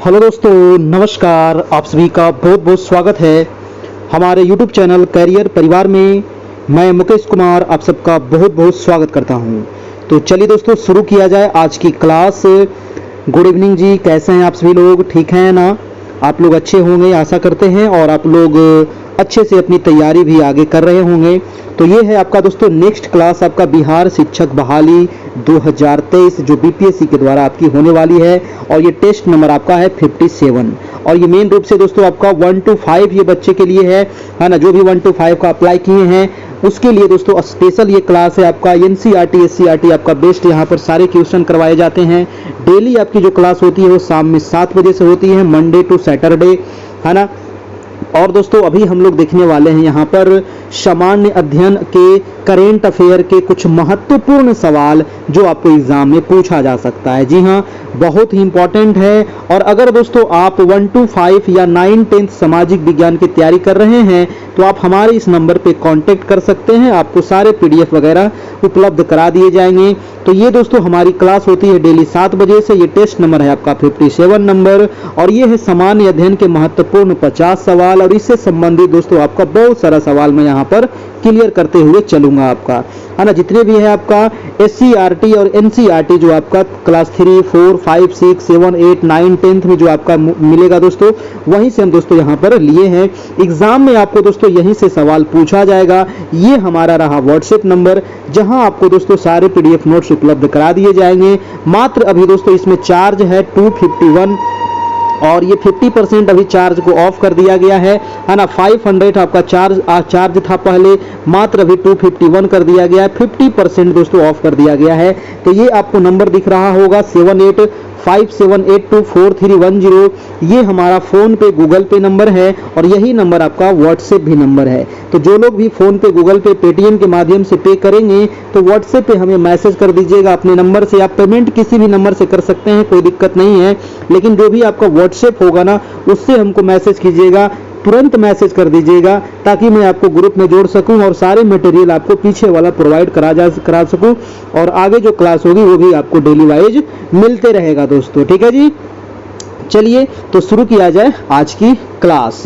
Hello दोस्तों, नमस्कार। आप सभी का बहुत बहुत स्वागत है हमारे YouTube चैनल कैरियर परिवार में। मैं मुकेश कुमार आप सबका बहुत बहुत स्वागत करता हूं। तो चलिए दोस्तों, शुरू किया जाए आज की क्लास। गुड इवनिंग जी, कैसे हैं आप सभी लोग? ठीक हैं ना? आप लोग अच्छे होंगे आशा करते हैं, और आप लोग अच्छे से अपनी तैयारी भी आगे कर रहे होंगे। तो ये है आपका दोस्तों नेक्स्ट क्लास, आपका बिहार शिक्षक बहाली 2023 जो बीपीएससी के द्वारा आपकी होने वाली है। और ये टेस्ट नंबर आपका है 57। और ये मेन रूप से दोस्तों आपका 1 to 5 ये बच्चे के लिए है ना। जो भी 1 to 5 का अप्लाई किए हैं उसके लिए दोस्तों स्पेशल ये क्लास है आपका। एनसीईआरटी एससीईआरटी आपका बेस्ट यहाँ पर सारे क्वेश्चन करवाए जाते हैं। डेली आपकी जो क्लास होती है वो शाम में 7 बजे से होती है, मंडे टू सैटरडे, है ना। और दोस्तों अभी हम लोग देखने वाले हैं यहाँ पर सामान्य अध्ययन के करेंट अफेयर के कुछ महत्वपूर्ण सवाल जो आपको एग्जाम में पूछा जा सकता है। जी हाँ, बहुत ही इंपॉर्टेंट है। और अगर दोस्तों आप 1 to 5 या 9 10 सामाजिक विज्ञान की तैयारी कर रहे हैं तो आप हमारे इस नंबर पे कांटेक्ट कर सकते हैं, आपको सारे पीडीएफ वगैरह उपलब्ध करा दिए जाएंगे। तो ये दोस्तों हमारी क्लास होती है डेली 7 बजे से। ये टेस्ट नंबर है आपका 57 नंबर, और ये है सामान्य अध्ययन के महत्वपूर्ण 50 सवाल। और इससे संबंधित दोस्तों आपका बहुत सारा सवाल मैं यहाँ पर क्लियर करते हुए चलूंगा आपका, है ना। जितने भी है आपका एससीईआरटी और एनसीईआरटी जो आपका क्लास 3 4 5 6 7 8 9 10 में जो आपका मिलेगा दोस्तों, वहीं से हम दोस्तों यहाँ पर लिए हैं। एग्जाम में आपको दोस्तों यहीं से सवाल पूछा जाएगा। ये हमारा रहा व्हाट्सएप नंबर जहां आपको दोस्तों सारे पीडीएफ नोट्स उपलब्ध करा दिए जाएंगे। मात्र अभी दोस्तों इसमें चार्ज है 251, और ये 50% अभी चार्ज को ऑफ कर दिया गया है ना। 500 आपका चार्ज था पहले, मात्र अभी 251 कर दिया गया है। 50% दोस्तों ऑफ कर दिया गया है। तो ये आपको नंबर दिख रहा होगा 7857824310। ये हमारा फोन पे गूगल पे नंबर है, और यही नंबर आपका व्हाट्सएप भी नंबर है। तो जो लोग भी फोन पे गूगल पे पेटीएम के माध्यम से पे करेंगे तो व्हाट्सएप पे हमें मैसेज कर दीजिएगा अपने नंबर से। आप पेमेंट किसी भी नंबर से कर सकते हैं, कोई दिक्कत नहीं है। लेकिन जो भी आपका व्हाट्सएप होगा ना, उससे हमको मैसेज कीजिएगा, तुरंत मैसेज कर दीजिएगा, ताकि मैं आपको ग्रुप में जोड़ सकूं और सारे मटेरियल आपको पीछे वाला प्रोवाइड करा सकूं। और आगे जो क्लास होगी वो भी आपको डेली वाइज मिलते रहेगा दोस्तों, ठीक है जी। चलिए तो शुरू किया जाए आज की क्लास।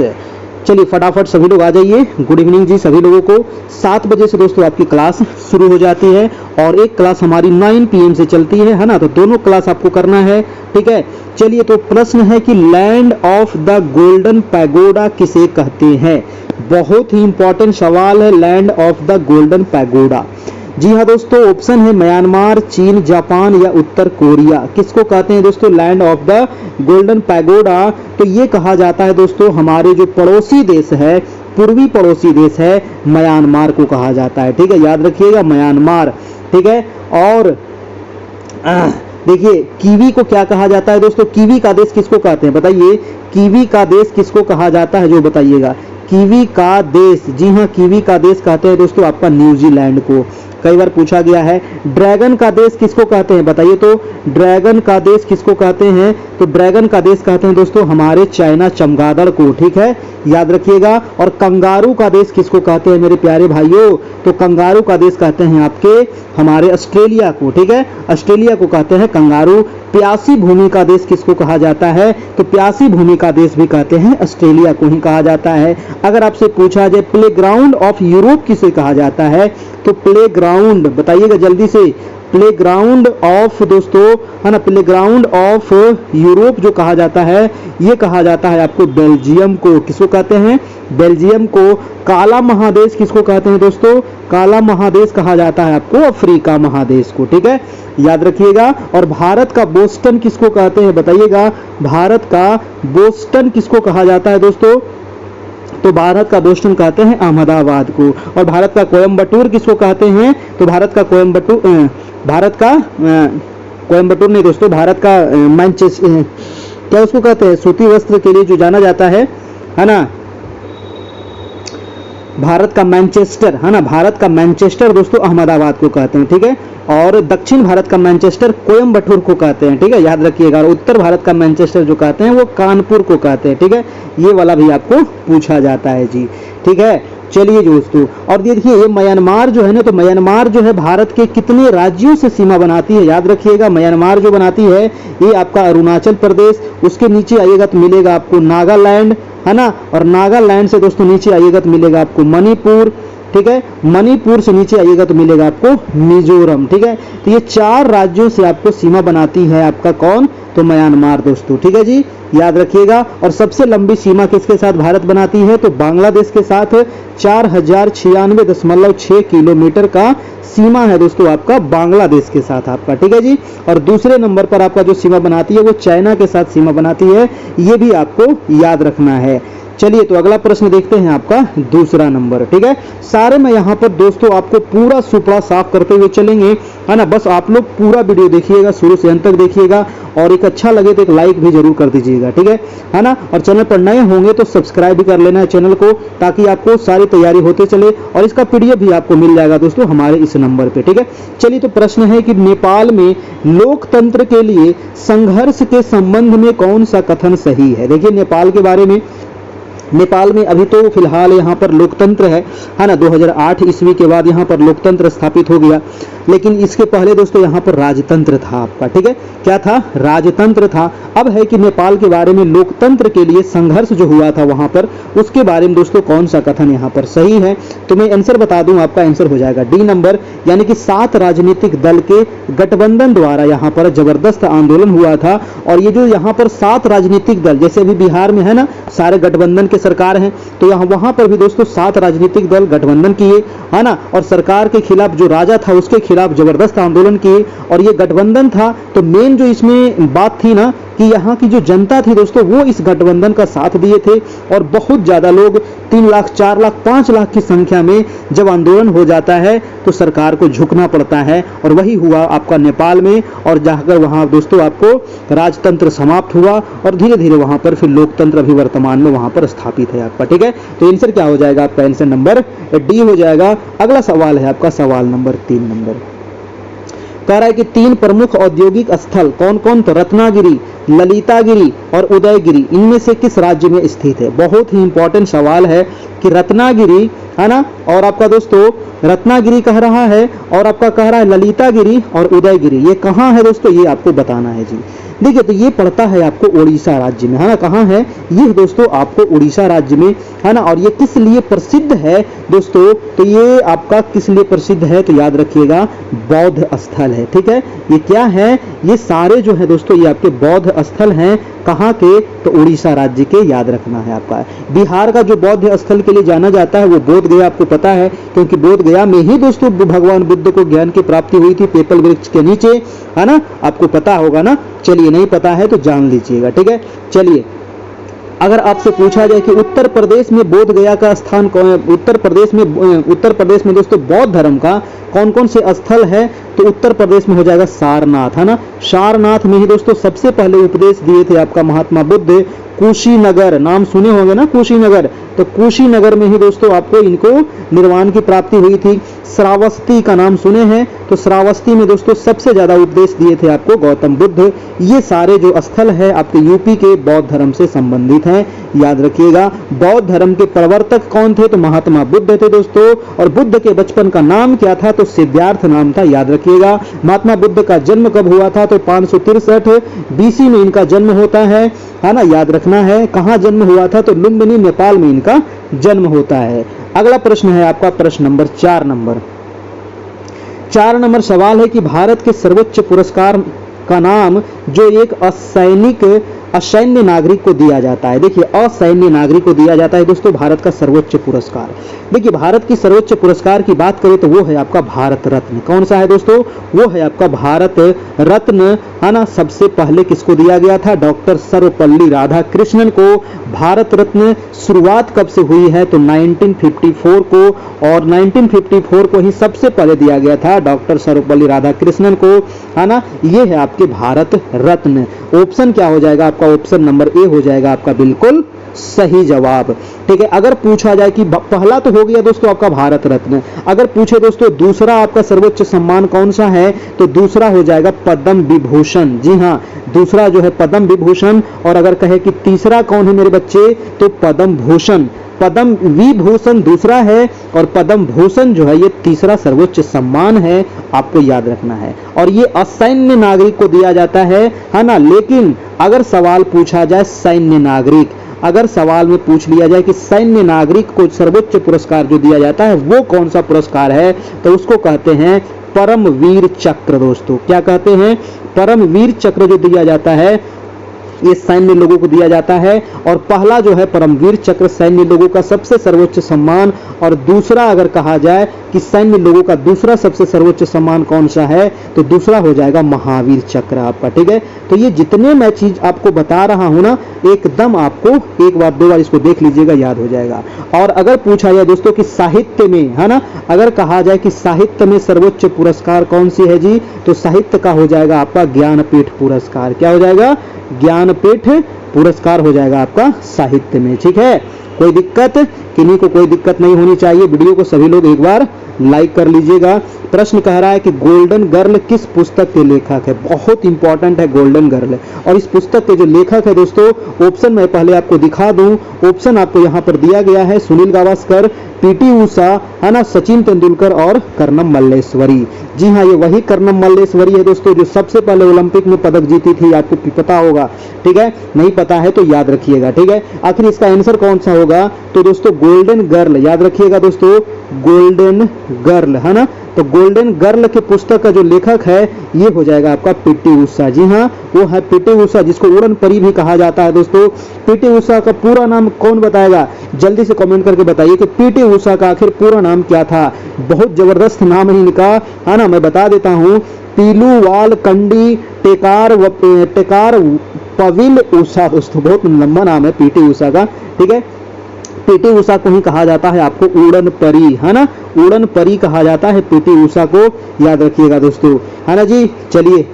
चलिए फटाफट सभी लोग आ जाइए। गुड इवनिंग जी सभी लोगों को। 7 बजे से दोस्तों आपकी क्लास शुरू हो जाती है, और एक क्लास हमारी 9 PM से चलती है ना। तो दोनों क्लास आपको करना है, ठीक है। चलिए तो प्रश्न है कि land of the golden pagoda किसे कहते हैं? बहुत ही इंपॉर्टेंट सवाल है, land of the golden pagoda. जी हाँ दोस्तों, ऑप्शन है म्यांमार, चीन, जापान या उत्तर कोरिया। किसको कहते हैं दोस्तों land of the golden pagoda? तो ये कहा जाता है दोस्तों हमारे जो पड़ोसी देश है, पूर्वी पड़ोसी देश है, म्यांमार को कहा जाता है, ठीक है। याद रखिएगा म्यांमार, ठीक है। और देखिए कीवी को क्या कहा जाता है दोस्तों? कीवी का देश किसको कहते हैं बताइए? कीवी का देश किसको कहा जाता है जो बताइएगा? कीवी का देश, जी हाँ, कीवी का देश कहते हैं दोस्तों आपका न्यूजीलैंड को। कई बार पूछा गया है। ड्रैगन का देश किसको कहते हैं बताइए? तो ड्रैगन का देश किसको कहते हैं? तो ड्रैगन का देश कहते हैं दोस्तों हमारे चाइना चमगादड़ को, ठीक है, याद रखिएगा। और कंगारू का देश किसको कहते हैं मेरे प्यारे भाइयों? तो कंगारू का देश कहते हैं आपके हमारे ऑस्ट्रेलिया को, ठीक है, ऑस्ट्रेलिया को कहते हैं कंगारू। प्यासी भूमि का देश किसको कहा जाता है? तो प्यासी भूमि का देश भी कहते हैं ऑस्ट्रेलिया को ही कहा जाता है। अगर आपसे पूछा जाए प्लेग्राउंड ऑफ यूरोप किसे कहा जाता है, तो प्लेग्राउंड बताइएगा जल्दी से। प्लेग्राउंड ऑफ दोस्तों, है ना, प्लेग्राउंड ऑफ यूरोप जो कहा जाता है, ये कहा जाता है आपको बेल्जियम को। किसको कहते हैं? बेल्जियम को। काला महादेश किसको कहते हैं दोस्तों? काला महादेश कहा जाता है आपको अफ्रीका महादेश को, ठीक है, याद रखिएगा। और भारत का बोस्टन किसको कहते हैं बताइएगा? भारत का बोस्टन किसको कहा जाता है दोस्तों? तो भारत का बोस्टन कहते हैं अहमदाबाद को। और भारत का कोयम्बटूर किसको कहते हैं? तो भारत का कोयम्बटूर नहीं दोस्तों, भारत का मैनचेस्टर, क्या उसको कहते हैं? सूती वस्त्र के लिए जो जाना जाता है ना, भारत का मैनचेस्टर, है ना, भारत का मैनचेस्टर दोस्तों अहमदाबाद को कहते हैं, ठीक है। और दक्षिण भारत का मैनचेस्टर कोयम्बटूर को कहते हैं, ठीक है, याद रखिएगा। और उत्तर भारत का मैनचेस्टर जो कहते हैं वो कानपुर को कहते हैं, ठीक है। ये वाला भी आपको पूछा जाता है जी, ठीक है। चलिए दोस्तों, और देखिए ये म्यांमार जो है ना, तो म्यांमार जो है भारत के कितने राज्यों से सीमा बनाती है, याद रखिएगा। म्यांमार जो बनाती है ये आपका अरुणाचल प्रदेश, उसके नीचे आइएगा तो मिलेगा आपको नागालैंड, है ना, और नागालैंड से दोस्तों नीचे आइएगा तो मिलेगा आपको मणिपुर, ठीक है। मणिपुर से नीचे आइएगा तो मिलेगा आपको मिजोरम, ठीक है। तो ये 4 राज्यों से आपको सीमा बनाती है आपका कौन, तो म्यांमार दोस्तों, ठीक है जी, याद रखिएगा। और सबसे लंबी सीमा किसके साथ भारत बनाती है, तो बांग्लादेश के साथ 4096.6 किलोमीटर का सीमा है दोस्तों आपका बांग्लादेश के साथ आपका, ठीक है जी। और दूसरे नंबर पर आपका जो सीमा बनाती है वो चाइना के साथ सीमा बनाती है, ये भी आपको याद रखना है। चलिए तो अगला प्रश्न देखते हैं आपका दूसरा नंबर, ठीक है। सारे में यहाँ पर दोस्तों आपको पूरा सुपड़ा साफ करते हुए चलेंगे, है ना। बस आप लोग पूरा वीडियो देखिएगा, शुरू से अंत तक देखिएगा, और एक अच्छा लगे तो एक लाइक भी जरूर कर दीजिएगा, ठीक है ना। और चैनल पर नए होंगे तो सब्सक्राइब भी कर लेना है चैनल को, ताकि आपको सारी तैयारी होते चले, और इसका पीडीएफ भी आपको मिल जाएगा दोस्तों हमारे इस नंबर पे, ठीक है। चलिए तो प्रश्न है कि नेपाल में लोकतंत्र के लिए संघर्ष के संबंध में कौन सा कथन सही है। देखिए नेपाल के बारे में, नेपाल में अभी तो फिलहाल यहाँ पर लोकतंत्र है ना। 2008 ईस्वी के बाद यहाँ पर लोकतंत्र स्थापित हो गया, लेकिन इसके पहले दोस्तों यहाँ पर राजतंत्र था आपका, ठीक है। क्या था, राजतंत्र था। अब है कि नेपाल के बारे में लोकतंत्र के लिए संघर्ष जो हुआ था वहां पर, उसके बारे में दोस्तों कौन सा कथन यहाँ पर सही है। तो मैं आंसर बता दूं, आपका आंसर हो जाएगा डी नंबर, यानी कि 7 राजनीतिक दल के गठबंधन द्वारा यहाँ पर जबरदस्त आंदोलन हुआ था। और ये जो यहाँ पर 7 राजनीतिक दल, जैसे अभी बिहार में है ना सारे गठबंधन के सरकार हैं, तो यहाँ वहां पर भी दोस्तों 7 राजनीतिक दल गठबंधन किए, है ना, और सरकार के खिलाफ जो राजा था उसके खिलाफ जबरदस्त आंदोलन किए। और ये गठबंधन था, तो मेन जो इसमें बात थी ना कि यहाँ की जो जनता थी दोस्तों वो इस गठबंधन का साथ दिए थे, और बहुत ज्यादा लोग 3 लाख 4 लाख 5 लाख की संख्या में जब आंदोलन हो जाता है तो सरकार को झुकना पड़ता है, और वही हुआ आपका नेपाल में। और जाकर वहां दोस्तों आपको राजतंत्र समाप्त हुआ, और धीरे धीरे वहां पर फिर लोकतंत्र अभी वर्तमान में वहां पर स्थापित है आपका, ठीक है। तो आंसर क्या हो जाएगा आपका, आंसर नंबर डी हो जाएगा। अगला सवाल है आपका सवाल नंबर 3 नंबर, कह रहा है कि 3 प्रमुख औद्योगिक स्थल कौन कौन, तो रत्नागिरी, ललितागिरी और उदयगिरी, इनमें से किस राज्य में स्थित है। बहुत ही इंपॉर्टेंट सवाल है कि रत्नागिरी, है ना, और आपका दोस्तों रत्नागिरी कह रहा है, और आपका कह रहा है ललितागिरी और उदयगिरी, ये कहाँ है दोस्तों, ये आपको बताना है जी। देखिए तो ये पड़ता है आपको उड़ीसा राज्य में, है ना। कहाँ है ये दोस्तों, आपको उड़ीसा राज्य में, है ना। और ये किस लिए प्रसिद्ध है दोस्तों, तो ये आपका किस लिए प्रसिद्ध है, तो याद रखिएगा बौद्ध स्थल है, ठीक है। ये क्या है, ये सारे जो है दोस्तों ये आपके बौद्ध स्थल हैं, कहाँ के, तो उड़ीसा राज्य के, याद रखना है आपका। बिहार का जो बौद्ध स्थल के लिए जाना जाता है वो बोध गया, आपको पता है, क्योंकि बोध गया में ही दोस्तों भगवान बुद्ध को ज्ञान की प्राप्ति हुई थी, पीपल वृक्ष के नीचे, है ना, आपको पता होगा ना। चलिए नहीं पता है तो जान लीजिएगा, ठीक है। चलिए अगर आपसे पूछा जाए कि उत्तर प्रदेश में बोध गया का स्थान कौन है, उत्तर प्रदेश में दोस्तों बौद्ध धर्म का कौन कौन से स्थल है, तो उत्तर प्रदेश में हो जाएगा सारनाथ, है ना। सारनाथ में ही दोस्तों सबसे पहले उपदेश दिए थे आपका महात्मा बुद्ध। कुशीनगर नाम सुने होंगे ना, कुशीनगर, तो कुशीनगर में ही दोस्तों आपको इनको निर्वाण की प्राप्ति हुई थी। श्रावस्ती का नाम सुने हैं, तो श्रावस्ती में दोस्तों सबसे ज्यादा उपदेश दिए थे आपको गौतम बुद्ध। ये सारे जो स्थल है आपके यूपी के बौद्ध धर्म से संबंधित हैं, याद रखिएगा। बौद्ध धर्म के प्रवर्तक कौन थे, तो महात्मा बुद्ध थे दोस्तों। और बुद्ध के बचपन का नाम क्या था, तो सिद्धार्थ नाम था, याद रखिएगा। महात्मा बुद्ध का जन्म कब हुआ था, तो 563 बीसी में इनका जन्म होता है ना, याद रखना है। कहां जन्म हुआ था, तो लुम्बिनी नेपाल में इनका जन्म होता है। अगला प्रश्न है आपका प्रश्न नंबर 4 नंबर। 4 नंबर सवाल है कि भारत के सर्वोच्च पुरस्कार का नाम जो एक असैन्य नागरिक को दिया जाता है। देखिए असैन्य नागरिक को दिया जाता है दोस्तों भारत का सर्वोच्च पुरस्कार। देखिए भारत की सर्वोच्च पुरस्कार की बात करें तो वो है आपका भारत रत्न। कौन सा है दोस्तों, वो है आपका भारत रत्न, है ना। सबसे पहले किसको दिया गया था, डॉक्टर सर्वपल्ली राधाकृष्णन को भारत रत्न। शुरुआत कब से हुई है, तो 1954 को, और 1954 को ही सबसे पहले दिया गया था डॉक्टर सर्वपल्ली राधाकृष्णन को, है ना। ये है आपके भारत रत्न। ऑप्शन क्या हो जाएगा आपका, ऑप्शन नंबर ए हो जाएगा आपका बिल्कुल सही जवाब, ठीक है। अगर पूछा जाए कि पहला तो हो गया दोस्तों आपका भारत रत्न, अगर पूछे दोस्तों दूसरा आपका सर्वोच्च सम्मान कौन सा है, तो दूसरा हो जाएगा पद्म विभूषण। जी हाँ, दूसरा जो है पद्म विभूषण। और अगर कहे कि तीसरा कौन है मेरे बच्चे, तो पद्म भूषण, पद्म विभूषण दूसरा है और पद्म भूषण जो है ये तीसरा सर्वोच्च सम्मान है, आपको याद रखना है। और ये असैन्य नागरिक को दिया जाता है ना। लेकिन अगर सवाल पूछा जाए सैन्य नागरिक, अगर सवाल में पूछ लिया जाए कि सैन्य नागरिक को सर्वोच्च पुरस्कार जो दिया जाता है वो कौन सा पुरस्कार है, तो उसको कहते हैं परमवीर चक्र। दोस्तों क्या कहते हैं? परमवीर चक्र जो दिया जाता है ये सैन्य लोगों को दिया जाता है। और पहला जो है परमवीर चक्र सैन्य लोगों का सबसे सर्वोच्च सम्मान, और दूसरा अगर कहा जाए कि सैन्य लोगों का दूसरा सबसे सर्वोच्च सम्मान कौन सा है, तो दूसरा हो जाएगा महावीर चक्र आपका। ठीक है, तो ये जितने मैं चीज आपको बता रहा हूं ना, एकदम आपको एक बार दो बार इसको देख लीजिएगा, याद हो जाएगा। और अगर पूछा जाए दोस्तों कि साहित्य में, है ना, अगर कहा जाए कि साहित्य में सर्वोच्च पुरस्कार कौन सी है जी, तो साहित्य का हो जाएगा आपका ज्ञानपीठ पुरस्कार। क्या हो जाएगा? ज्ञानपीठ पुरस्कार हो जाएगा आपका साहित्य में। ठीक है, कोई दिक्कत? किन्हीं को कोई दिक्कत नहीं होनी चाहिए। वीडियो को सभी लोग एक बार लाइक कर लीजिएगा। प्रश्न कह रहा है कि गोल्डन गर्ल किस पुस्तक के लेखक है? बहुत इंपॉर्टेंट है गोल्डन गर्ल। और इस पुस्तक के जो लेखक है दोस्तों, ऑप्शन मैं पहले आपको दिखा दूं। ऑप्शन आपको यहाँ पर दिया गया है सुनील गावस्कर, पीटी उषा, है ना, सचिन तेंदुलकर और कर्णम मल्लेश्वरी। जी हाँ, ये वही कर्णम मल्लेश्वरी है दोस्तों जो सबसे पहले ओलंपिक में पदक जीती थी, आपको पता होगा। ठीक है, नहीं पता है तो याद रखिएगा। ठीक है, आखिर इसका आंसर कौन सा होगा? तो दोस्तों गोल्डन गर्ल, याद रखिएगा दोस्तों, गोल्डन गर्ल, है ना। तो गोल्डन गर्ल के पुस्तक का जो लेखक है ये हो जाएगा आपका पीटी उषा। जी हाँ, वो है पीटी उषा, जिसको उड़न परी भी कहा जाता है दोस्तों। पीटी उषा का पूरा नाम कौन बताएगा? जल्दी से कमेंट करके बताइए कि पीटी उषा का आखिर पूरा नाम क्या था। बहुत जबरदस्त नाम है इनका, है ना, मैं बता देता हूँ। पीलूवाल कंडी टेकार पविल उषा। दोस्तों बहुत लंबा नाम है पीटी उषा का। ठीक है, पीटी उषा को ही कहा जाता है आपको उड़न परी, है ना, उड़न परी कहा जाता है पीटी उषा को, याद रखिएगा दोस्तों, है ना जी। चलिए,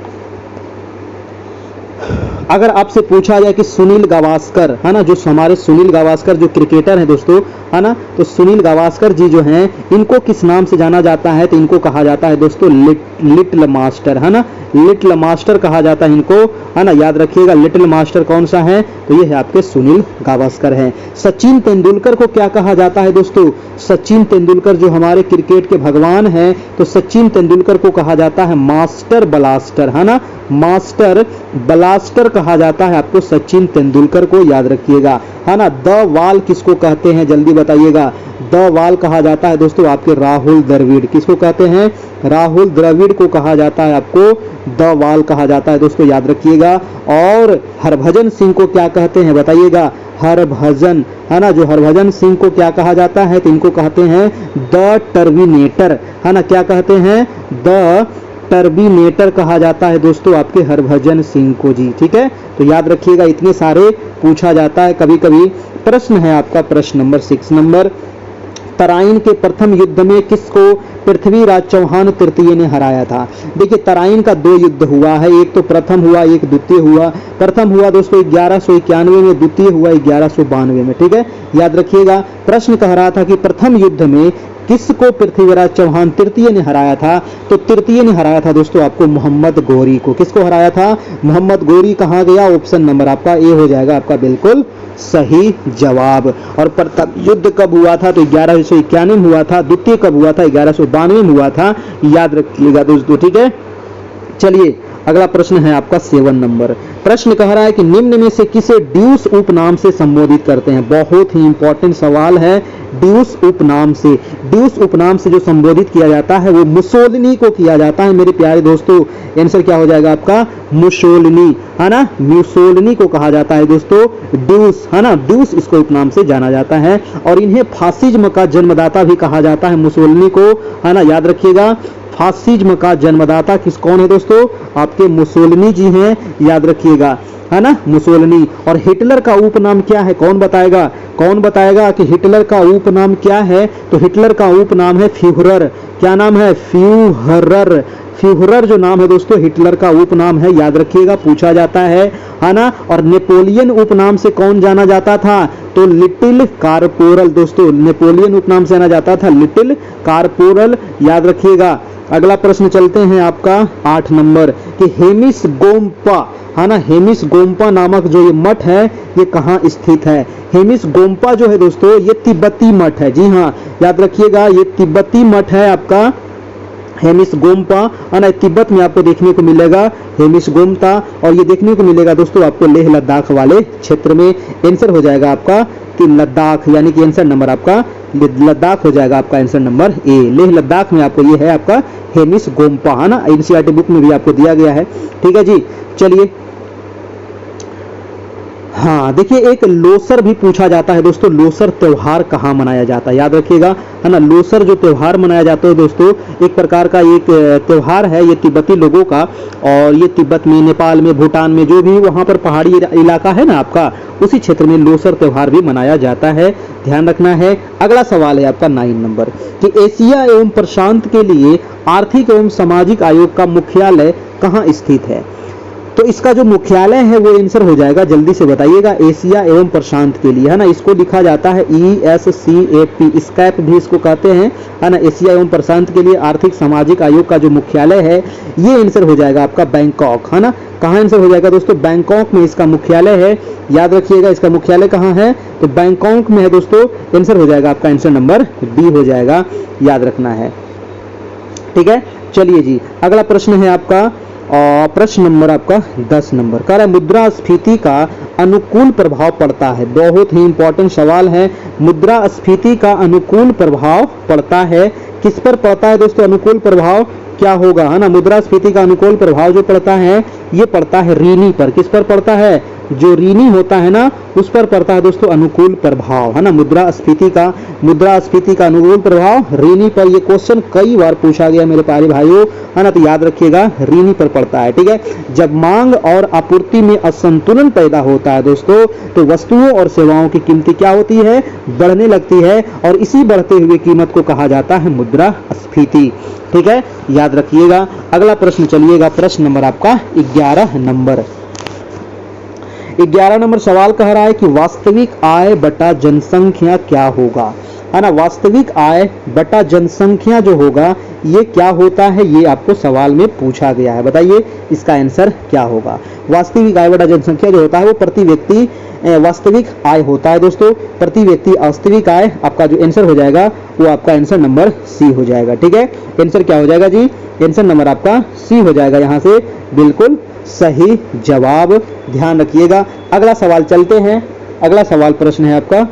अगर आपसे पूछा जाए कि सुनील गावस्कर, है ना, जो हमारे सुनील गावस्कर जो क्रिकेटर हैं दोस्तों, है ना, तो सुनील गावस्कर जी जो हैं इनको किस नाम से जाना जाता है? तो इनको कहा जाता है दोस्तों लिटिल मास्टर, है ना, लिटिल मास्टर कहा जाता है इनको, है ना, याद रखिएगा। लिटिल मास्टर कौन सा है? तो ये है आपके सुनील गावस्कर हैं। सचिन तेंदुलकर को क्या कहा जाता है दोस्तों? सचिन तेंदुलकर जो हमारे क्रिकेट के भगवान हैं, तो सचिन तेंदुलकर को कहा जाता है मास्टर ब्लास्टर, है ना, मास्टर ब्लास्टर कहा जाता है आपको सचिन तेंदुलकर को, याद रखिएगा, है ना। द वाल किसको कहते हैं? जल्दी बताइएगा। द वाल कहा जाता है दोस्तों आपके राहुल द्रविड़। किसको कहते हैं? राहुल द्रविड़ को कहा जाता है आपको द वाल कहा जाता है दोस्तों, याद रखिएगा। और हरभजन सिंह को क्या कहते हैं बताइएगा? हरभजन, है ना, जो हरभजन सिंह को क्या कहा जाता है? तो इनको कहते हैं द टर्मिनेटर, है ना, क्या कहते हैं? द टर्मिनेटर कहा जाता है दोस्तों आपके हरभजन सिंह को जी। ठीक है, तो याद रखिएगा, इतने सारे पूछा जाता है कभी कभी। प्रश्न है आपका प्रश्न नंबर 6 नंबर, तराइन के प्रथम युद्ध में किसको पृथ्वीराज चौहान तृतीय ने हराया था? देखिए, तराइन का 2 युद्ध हुआ है, एक तो प्रथम हुआ, एक द्वितीय हुआ। प्रथम हुआ दोस्तों 1191 में, द्वितीय हुआ 1192 में। ठीक है, याद रखिएगा। प्रश्न कह रहा था कि प्रथम युद्ध में किसको पृथ्वीराज चौहान तृतीय ने हराया था? तो तृतीय ने हराया था दोस्तों आपको मोहम्मद गौरी को। किसको हराया था? मोहम्मद गौरी कहाँ गया? ऑप्शन नंबर आपका ए हो जाएगा आपका बिल्कुल सही जवाब। और प्रथम युद्ध कब हुआ था? तो 1191 में हुआ था। द्वितीय कब हुआ था? 1192 में हुआ था, याद रखिएगा दोस्तों। ठीक है, चलिए अगला प्रश्न है आपका 7 नंबर। प्रश्न कह रहा है कि निम्न में से किसे ड्यूस उपनाम से संबोधित करते हैं? बहुत ही इंपॉर्टेंट सवाल है। ड्यूस उपनाम से, ड्यूस उपनाम से जो संबोधित किया जाता है वो मुसोलिनी को किया जाता है मेरे प्यारे दोस्तों। आंसर क्या हो जाएगा आपका? मुसोलिनी, है ना, मुसोलिनी को कहा जाता है दोस्तों ड्यूस, है ना, ड्यूस इसको उपनाम से जाना जाता है। और इन्हें फासिज्म का जन्मदाता भी कहा जाता है मुसोलिनी को, है ना, याद रखिएगा। फासिज्म का जन्मदाता कौन है दोस्तों? आपके मुसोलिनी जी हैं, याद रखिएगा, है ना, मुसोलिनी। और हिटलर का उपनाम क्या है? कौन बताएगा? कौन बताएगा कि हिटलर का उपनाम क्या है? तो हिटलर का उपनाम है फ्यूहरर। क्या नाम है? फ्यूहरर। फ्यूहरर जो नाम है दोस्तों हिटलर का उपनाम है, याद रखिएगा, पूछा जाता है ना। और नेपोलियन उपनाम से कौन जाना जाता था? तो लिटिल कारपोरल दोस्तों, नेपोलियन उपनाम से जाना जाता था लिटिल कारपोरल, याद रखिएगा। अगला प्रश्न चलते हैं आपका 8 नंबर कि हेमिस गोम्पा, है ना, हेमिस गोम्पा नामक जो ये मठ है ये कहाँ स्थित है? हेमिस गोम्पा जो है दोस्तों ये तिब्बती मठ है। जी हाँ, याद रखिएगा ये तिब्बती मठ है आपका हेमिस गोम्पा, है ना, तिब्बत में आपको देखने को मिलेगा हेमिस गोम्पा, और ये देखने को मिलेगा दोस्तों आपको लेह लद्दाख वाले क्षेत्र में। आंसर हो जाएगा आपका कि लद्दाख, यानी कि आंसर नंबर आपका लद्दाख हो जाएगा आपका answer number A. Leh Ladakh में आपको ये है आपका हेमिस गोम्पा, है ना, एनसीईआरटी बुक में भी आपको दिया गया है। ठीक है जी, चलिए। हाँ देखिए, एक लोसर भी पूछा जाता है दोस्तों, लोसर त्योहार कहाँ मनाया जाता है? याद रखिएगा, है ना, लोसर जो त्योहार मनाया जाता है दोस्तों एक प्रकार का एक त्योहार है ये तिब्बती लोगों का, और ये तिब्बत में, नेपाल में, भूटान में, जो भी वहाँ पर पहाड़ी इलाका है ना आपका, उसी क्षेत्र में लोसर त्योहार भी मनाया जाता है, ध्यान रखना है। अगला सवाल है आपका 9 नंबर कि एशिया एवं प्रशांत के लिए आर्थिक एवं सामाजिक आयोग का मुख्यालय कहाँ स्थित है? तो इसका जो मुख्यालय है वो आंसर हो जाएगा, जल्दी से बताइएगा, एशिया एवं प्रशांत के लिए, है ना, इसको लिखा जाता है ESCAP, स्कैप भी इसको कहते हैं, है ना, एशिया एवं प्रशांत के लिए आर्थिक सामाजिक आयोग का जो मुख्यालय है ये आंसर हो जाएगा आपका बैंकॉक, है ना। कहाँ आंसर हो जाएगा दोस्तों? बैंकॉक में इसका मुख्यालय है। याद रखिएगा इसका मुख्यालय कहाँ है, तो बैंकॉक में है दोस्तों। आंसर हो जाएगा आपका आंसर नंबर बी हो जाएगा, याद रखना है। ठीक है, चलिए जी, अगला प्रश्न है आपका और प्रश्न नंबर आपका 10 नंबर कह रहा है मुद्रास्फीति का अनुकूल प्रभाव पड़ता है। बहुत ही इंपॉर्टेंट सवाल है, मुद्रास्फीति का अनुकूल प्रभाव पड़ता है, किस पर पड़ता है दोस्तों? अनुकूल प्रभाव क्या होगा, है ना, मुद्रास्फीति का अनुकूल प्रभाव जो पड़ता है ये पड़ता है ऋणी पर। किस पर पड़ता है? जो ऋणी होता है ना उस पर पड़ता है दोस्तों अनुकूल प्रभाव, है ना, मुद्रास्फीति का अनुकूल प्रभाव ऋणी पर। ये क्वेश्चन कई बार पूछा गया मेरे प्यारे भाइयों, है ना, तो याद रखिएगा ऋणी पर पड़ता है। ठीक है, जब मांग और आपूर्ति में असंतुलन पैदा होता है दोस्तों तो वस्तुओं और सेवाओं की कीमत क्या होती है? बढ़ने लगती है, और इसी बढ़ते हुए कीमत को कहा जाता है मुद्रास्फीति। ठीक है, याद रखिएगा। अगला प्रश्न चलिएगा, प्रश्न नंबर आपका 11 नंबर। 11 नंबर सवाल कह रहा है कि वास्तविक आय बटा जनसंख्या क्या होगा, है ना, वास्तविक आय बटा जनसंख्या जो होगा ये क्या होता है, ये आपको सवाल में पूछा गया है। बताइए इसका आंसर क्या होगा? वास्तविक आय बटा जनसंख्या जो होता है वो प्रति व्यक्ति वास्तविक आय होता है दोस्तों, प्रति व्यक्ति वास्तविक आय। आपका जो आंसर हो जाएगा वो आपका आंसर नंबर सी हो जाएगा। ठीक है, आंसर क्या हो जाएगा जी? आंसर नंबर आपका सी हो जाएगा, यहाँ से बिल्कुल सही जवाब, ध्यान रखिएगा। अगला सवाल चलते हैं। अगला सवाल प्रश्न है आपका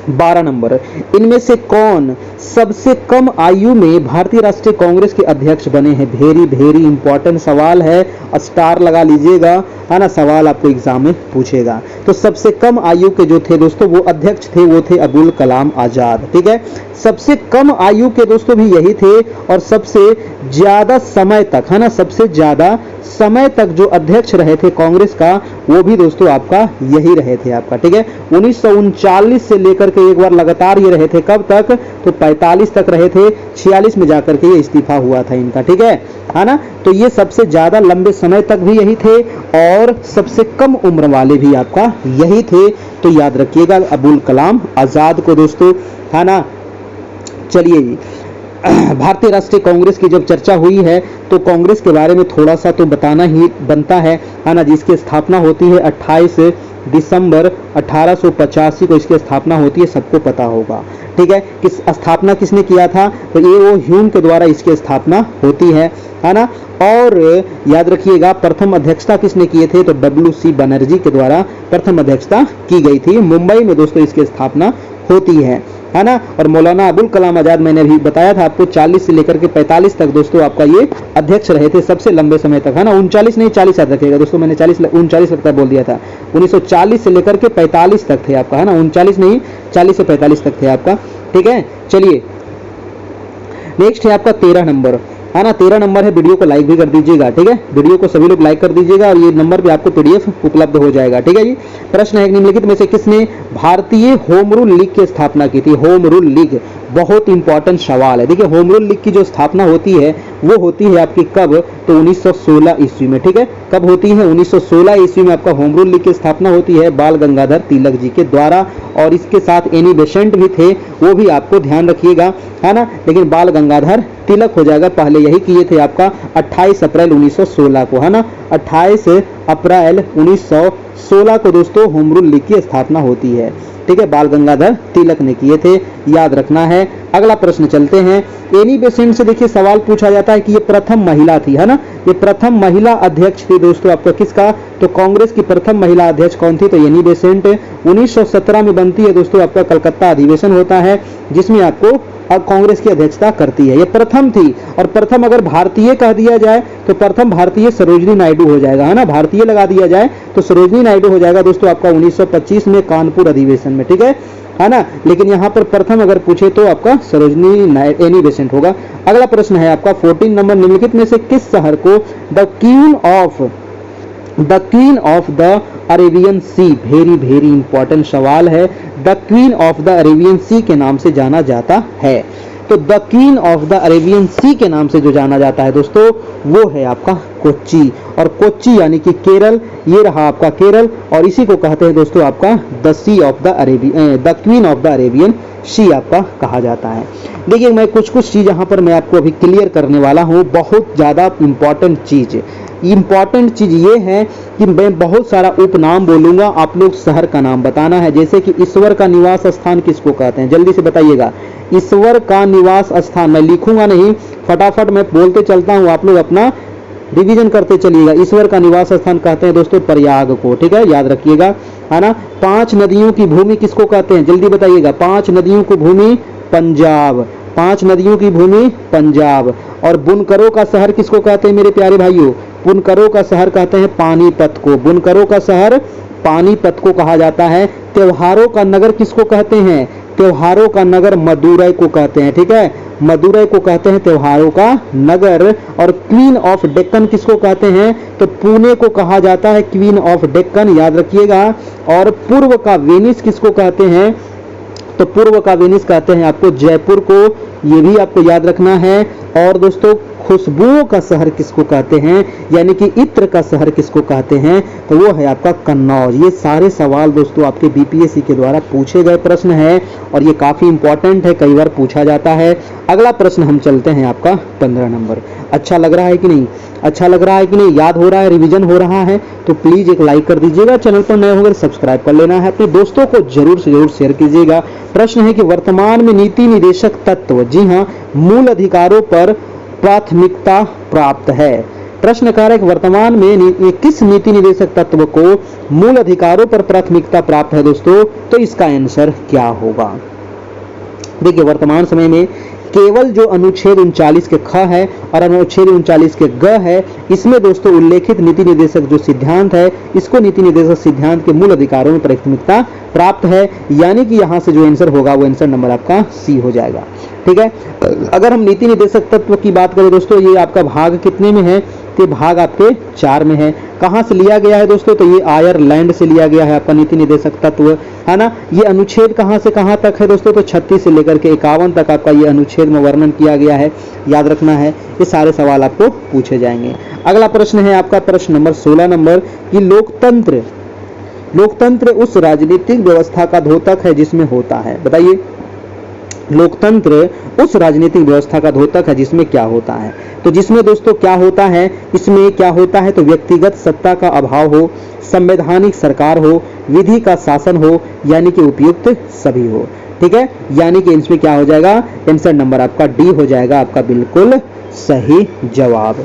12 नंबर। इनमें से कौन सबसे कम आयु में भारतीय राष्ट्रीय कांग्रेस के अध्यक्ष बने हैं? वेरी इंपॉर्टेंट सवाल है, स्टार लगा लीजिएगा, है ना, सवाल आपको एग्जाम में पूछेगा। तो सबसे कम आयु के जो थे दोस्तों वो अध्यक्ष थे, वो थे अब्दुल कलाम आजाद। ठीक है, सबसे कम आयु के दोस्तों भी यही थे, और सबसे ज्यादा समय तक, है ना, सबसे ज्यादा समय तक जो अध्यक्ष रहे थे कांग्रेस का वो भी दोस्तों आपका यही रहे थे आपका। ठीक है, 1939 से लेकर के एक बार लगातार ये रहे थे, कब तक? तो 45 तक रहे थे, 46 में जाकर के ये इस्तीफा हुआ था इनका। ठीक है ना, तो ये सबसे ज्यादा लंबे समय तक भी यही थे और सबसे कम उम्र वाले भी आपका यही थे। तो याद रखिएगा अब्दुल कलाम आजाद को दोस्तों, है ना। चलिए जी, भारतीय राष्ट्रीय कांग्रेस की जब चर्चा हुई है तो कांग्रेस के बारे में थोड़ा सा तो बताना ही बनता है ना, जिसकी स्थापना होती है 28 दिसंबर 1885 को इसकी स्थापना होती है, सबको पता होगा। ठीक है, किस स्थापना किसने किया था? तो ये वो ह्यूम के द्वारा इसकी स्थापना होती है ना। और याद रखिएगा प्रथम अध्यक्षता किसने किए थे? तो WC बनर्जी के द्वारा प्रथम अध्यक्षता की गई थी। मुंबई में दोस्तों इसकी स्थापना होती है ना। और मौलाना अबुल कलाम आजाद मैंने भी बताया था आपको 40 से लेकर के 45 तक दोस्तों आपका ये अध्यक्ष रहे थे सबसे लंबे समय तक, है ना। 39 नहीं 40 याद रखिएगा दोस्तों, मैंने 39 तक बोल दिया था। 1940 से लेकर के 45 तक थे आपका, है ना, 39 नहीं 40 से 45 तक थे आपका। ठीक है, चलिए नेक्स्ट है आपका 13 नंबर, है ना। 13 नंबर है, वीडियो को लाइक भी कर दीजिएगा। ठीक है, वीडियो को सभी लोग लाइक कर दीजिएगा और ये नंबर पे आपको PDF उपलब्ध हो जाएगा। ठीक है जी, प्रश्न है निम्नलिखित में से किसने भारतीय होम रूल लीग की स्थापना की थी? होम रूल लीग बहुत इंपॉर्टेंट सवाल है। देखिए होम रूल लीग की जो स्थापना होती है वो होती है आपकी कब? तो 1916 ईस्वी में। ठीक है, कब होती है? 1916 ईस्वी में आपका होम रूल लीग की स्थापना होती है बाल गंगाधर तिलक जी के द्वारा, और इसके साथ एनी बेसेंट भी थे, वो भी आपको ध्यान रखिएगा, है ना। लेकिन बाल गंगाधर तिलक हो जाएगा, पहले यही किए थे आपका 28 अप्रैल 1916 को, है ना। 28 अप्रैल 1916 को दोस्तों होम रूल लीग की स्थापना होती है। ठीक है, बाल गंगाधर तिलक ने किए थे, याद रखना है। अगला प्रश्न चलते हैं। एनी बेसेंट से देखिए सवाल पूछा जाता है कि ये प्रथम महिला थी, है ना, ये प्रथम महिला अध्यक्ष थी दोस्तों आपका किसका, तो कांग्रेस की प्रथम महिला अध्यक्ष कौन थी, तो एनी बेसेंट। 1917 में बनती है दोस्तों आपका कलकत्ता अधिवेशन होता है जिसमें आपको अब कांग्रेस की अध्यक्षता करती है। ये प्रथम थी, और प्रथम अगर भारतीय कह दिया जाए तो प्रथम भारतीय सरोजिनी नायडू हो जाएगा, है ना, भारतीय लगा दिया जाए तो सरोजिनी नायडू हो जाएगा दोस्तों आपका 1925 में कानपुर अधिवेशन में। ठीक है ना, लेकिन यहाँ पर प्रथम अगर पूछे तो आपका सरोजिनी एनी बेसेंट होगा। अगला प्रश्न है आपका 14 नंबर, निम्नलिखित में से किस शहर को the queen of the Arabian sea, very important सवाल है, the queen of the Arabian sea के नाम से जाना जाता है। तो the queen of the Arabian sea के नाम से जो जाना जाता है दोस्तों वो है आपका कोच्चि, और कोच्चि यानी कि केरल, ये रहा आपका केरल, और इसी को कहते हैं दोस्तों आपका the sea of the Arabian, the queen of the Arabian sea आपका कहा जाता है। देखिए मैं कुछ चीज यहाँ पर मैं आपको अभी क्लियर करने वाला हूँ, बहुत ज्यादा इंपॉर्टेंट चीज ये है कि मैं बहुत सारा उपनाम बोलूंगा, आप लोग शहर का नाम बताना है। जैसे कि ईश्वर का निवास स्थान किसको कहते हैं, जल्दी से बताइएगा। ईश्वर का निवास स्थान, मैं लिखूंगा नहीं, फटाफट मैं बोलते चलता हूं, आप लोग अपना रिवीजन करते चलिएगा। ईश्वर का निवास स्थान कहते हैं दोस्तों प्रयाग को, ठीक है, याद रखिएगा, है ना। 5 नदियों की भूमि किसको कहते हैं, जल्दी बताइएगा। 5 नदियों की भूमि पंजाब, 5 नदियों की भूमि पंजाब। और बुनकरों का शहर किसको कहते हैं मेरे प्यारे भाइयों, बुनकरों का शहर कहते हैं पानीपत को, बुनकरों का शहर पानीपत को कहा जाता है। त्योहारों का नगर किसको कहते हैं, त्योहारों का नगर मदुरै को कहते हैं, ठीक है, मदुरै को कहते हैं त्योहारों का नगर। और क्वीन ऑफ डेक्कन किसको कहते हैं, तो पुणे को कहा जाता है क्वीन ऑफ डेक्कन, याद रखिएगा। और पूर्व का वेनिस किसको कहते हैं, तो पूर्व का वेनिस कहते हैं आपको जयपुर को, ये भी आपको याद रखना है। और दोस्तों खुशबुओं का शहर किसको कहते हैं, यानी कि इत्र का शहर किसको कहते हैं, तो वो है आपका कन्नौज। ये सारे सवाल दोस्तों आपके बीपीएससी के द्वारा पूछे गए प्रश्न है, और ये काफी इंपॉर्टेंट है, कई बार पूछा जाता है। अगला प्रश्न हम चलते हैं आपका 15 नंबर। अच्छा लग रहा है कि नहीं, अच्छा लग रहा है कि नहीं, याद हो रहा है, रिवीजन हो रहा है, तो प्लीज एक लाइक कर दीजिएगा, चैनल पर नए होकर सब्सक्राइब कर लेना है, अपने दोस्तों को जरूर से जरूर शेयर कीजिएगा। प्रश्न है कि वर्तमान में नीति निदेशक तत्व, जी हाँ, मूल अधिकारों पर प्राथमिकता प्राप्त है। प्रश्न कह रहा है कि वर्तमान में किस नीति निदेशक तत्व को मूल अधिकारों पर प्राथमिकता प्राप्त है दोस्तों, तो इसका आंसर क्या होगा। देखिए वर्तमान समय में केवल जो अनुच्छेद 39 के ख है और अनुच्छेद 39 के ग है, इसमें दोस्तों उल्लेखित नीति निदेशक जो सिद्धांत है, इसको नीति निदेशक सिद्धांत के मूल अधिकारों में प्राथमिकता प्राप्त है, यानी कि यहाँ से जो आंसर होगा वो आंसर नंबर आपका सी हो जाएगा। ठीक है, अगर हम नीति निदेशक तत्व की बात करें दोस्तों, ये आपका भाग कितने में है, तो भाग आपके 4 में है। कहाँ से लिया गया है दोस्तों, तो ये आयरलैंड से लिया गया है आपका नीति निदेशक तत्व, है ना। ये अनुच्छेद कहाँ से कहाँ तक है दोस्तों, तो 36 से लेकर के 51 तक आपका ये अनुच्छेद में वर्णन किया गया है, याद रखना है। ये सारे सवाल आपको पूछे जाएंगे। अगला प्रश्न है आपका प्रश्न नंबर 16 नंबर कि लोकतंत्र उस राजनीतिक व्यवस्था का द्योतक है जिसमें होता है, बताइए। लोकतंत्र उस राजनीतिक व्यवस्था का द्योतक है जिसमें क्या होता है, तो जिसमें दोस्तों क्या होता है, इसमें क्या होता है, तो व्यक्तिगत सत्ता का अभाव हो, संवैधानिक सरकार हो, विधि का शासन हो, यानी कि उपयुक्त सभी हो। ठीक है, यानी कि इसमें क्या हो जाएगा, आंसर नंबर आपका डी हो जाएगा, आपका बिल्कुल सही जवाब।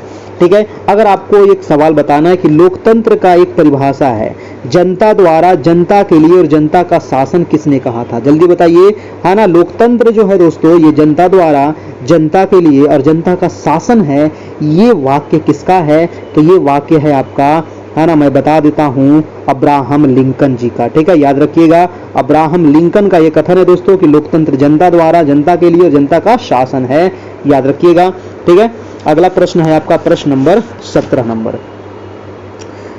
ठीक है, अगर आपको एक सवाल बताना है कि लोकतंत्र का एक परिभाषा है, जनता द्वारा जनता के लिए और जनता का शासन किसने कहा था, जल्दी बताइए, है ना। लोकतंत्र जो है दोस्तों ये जनता द्वारा जनता के लिए और जनता का शासन है, ये वाक्य किसका है, तो ये वाक्य है आपका, है ना, मैं बता देता हूं, अब्राहम लिंकन जी का। ठीक है, याद रखिएगा, अब्राहम लिंकन का ये कथन है दोस्तों कि लोकतंत्र जनता द्वारा जनता के लिए और जनता का शासन है, याद रखिएगा। ठीक है, अगला प्रश्न है आपका प्रश्न नंबर 17 नंबर।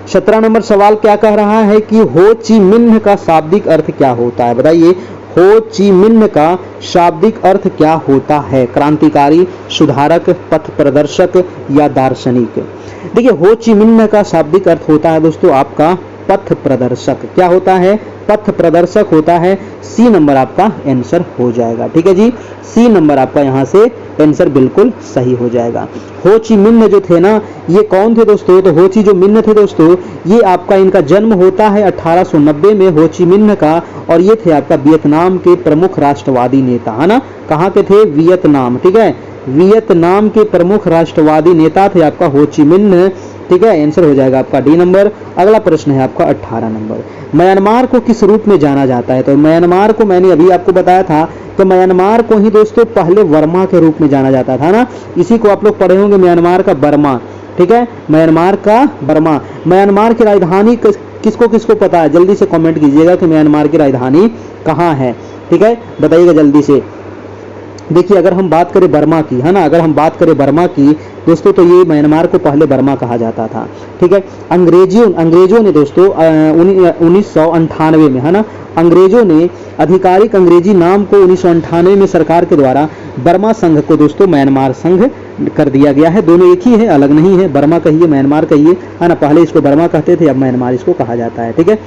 17 नंबर सवाल क्या कह रहा है कि हो ची मिन्ह का शाब्दिक अर्थ क्या होता है, बताइए। हो ची मिन्ह का शाब्दिक अर्थ क्या होता है, क्रांतिकारी, सुधारक, पथ प्रदर्शक या दार्शनिक। देखिए हो ची मिन्ह का शाब्दिक अर्थ होता है दोस्तों आपका पथ प्रदर्शक। क्या होता है, पथ प्रदर्शक होता है। सी नंबर आपका आंसर हो जाएगा। ठीक है जी, सी नंबर आपका यहाँ से आंसर बिल्कुल सही हो जाएगा। हो ची मिन्ह जो थे ना, ये कौन थे दोस्तों? तो हो ची जो मिन्ह थे दोस्तों, ये आपका इनका जन्म होता है 1890 में हो ची मिन्ह का, और ये थे आपका वियतनाम के प्रमुख राष्ट्रवादी नेता, है ना। कहाँ के थे? वियतनाम। ठीक है, वियतनाम के प्रमुख राष्ट्रवादी नेता थे आपका हो ची मिन्ह। ठीक है, आंसर हो जाएगा आपका डी नंबर। अगला प्रश्न है आपका 18 नंबर। म्यांमार को किस रूप में जाना जाता है? तो म्यांमार को मैंने अभी आपको बताया था, तो म्यांमार को ही दोस्तों पहले वर्मा के रूप में जाना जाता था ना। इसी को आप लोग पढ़े होंगे, म्यांमार का बर्मा। ठीक है, म्यांमार का बर्मा। म्यांमार की राजधानी किसको किसको पता है? जल्दी से कमेंट कीजिएगा कि म्यांमार की राजधानी कहाँ है। ठीक है, बताइएगा जल्दी से। देखिए, अगर हम बात करें बर्मा की, है ना, अगर हम बात करें बर्मा की दोस्तों, तो ये म्यांमार को पहले बर्मा कहा जाता था। ठीक है, अंग्रेजों ने दोस्तों 1998 में, है ना, अंग्रेजों ने आधिकारिक अंग्रेजी नाम को 1998 में सरकार के द्वारा बर्मा संघ को दोस्तों म्यांमार संघ कर दिया गया है। दोनों एक ही है, अलग नहीं है। बर्मा कहिए, म्यांमार कहिए, है ना। पहले इसको बर्मा कहते थे, अब म्यांमार इसको कहा जाता है। ठीक है,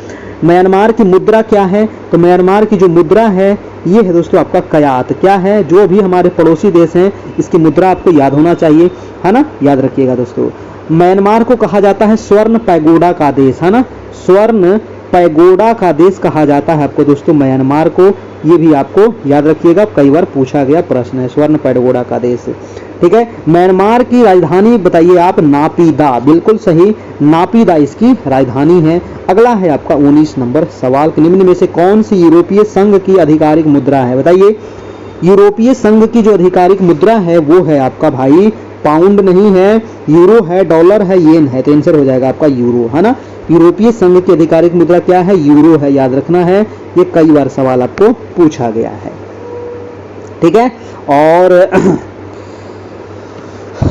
म्यांमार की मुद्रा क्या है? तो म्यांमार की जो मुद्रा है ये है दोस्तों आपका कयात। क्या है? जो भी हमारे पड़ोसी देश हैं, इसकी मुद्रा आपको याद होना चाहिए, है ना, याद रखिएगा दोस्तों। म्यांमार को कहा जाता है स्वर्ण पैगोडा का देश, है ना, स्वर्ण पैगोडा का देश कहा जाता है आपको दोस्तों म्यांमार को। ये भी आपको याद रखिएगा, कई बार पूछा गया प्रश्न है, स्वर्ण पैगोडा का देश। ठीक है, म्यांमार की राजधानी बताइए आप? नापीदा। बिल्कुल सही, नापीदा इसकी राजधानी है। अगला है आपका 19 नंबर सवाल, निम्न में से कौन सी यूरोपीय संघ की आधिकारिक मुद्रा है? बताइए। यूरोपीय संघ की जो आधिकारिक मुद्रा है वो है आपका भाई पाउंड नहीं है, यूरो है, डॉलर है, येन है। तो आंसर हो जाएगा आपका यूरो, है ना। यूरोपीय संघ की आधिकारिक मुद्रा क्या है? यूरो है, याद रखना है, ये कई बार सवाल आपको पूछा गया है। ठीक है, और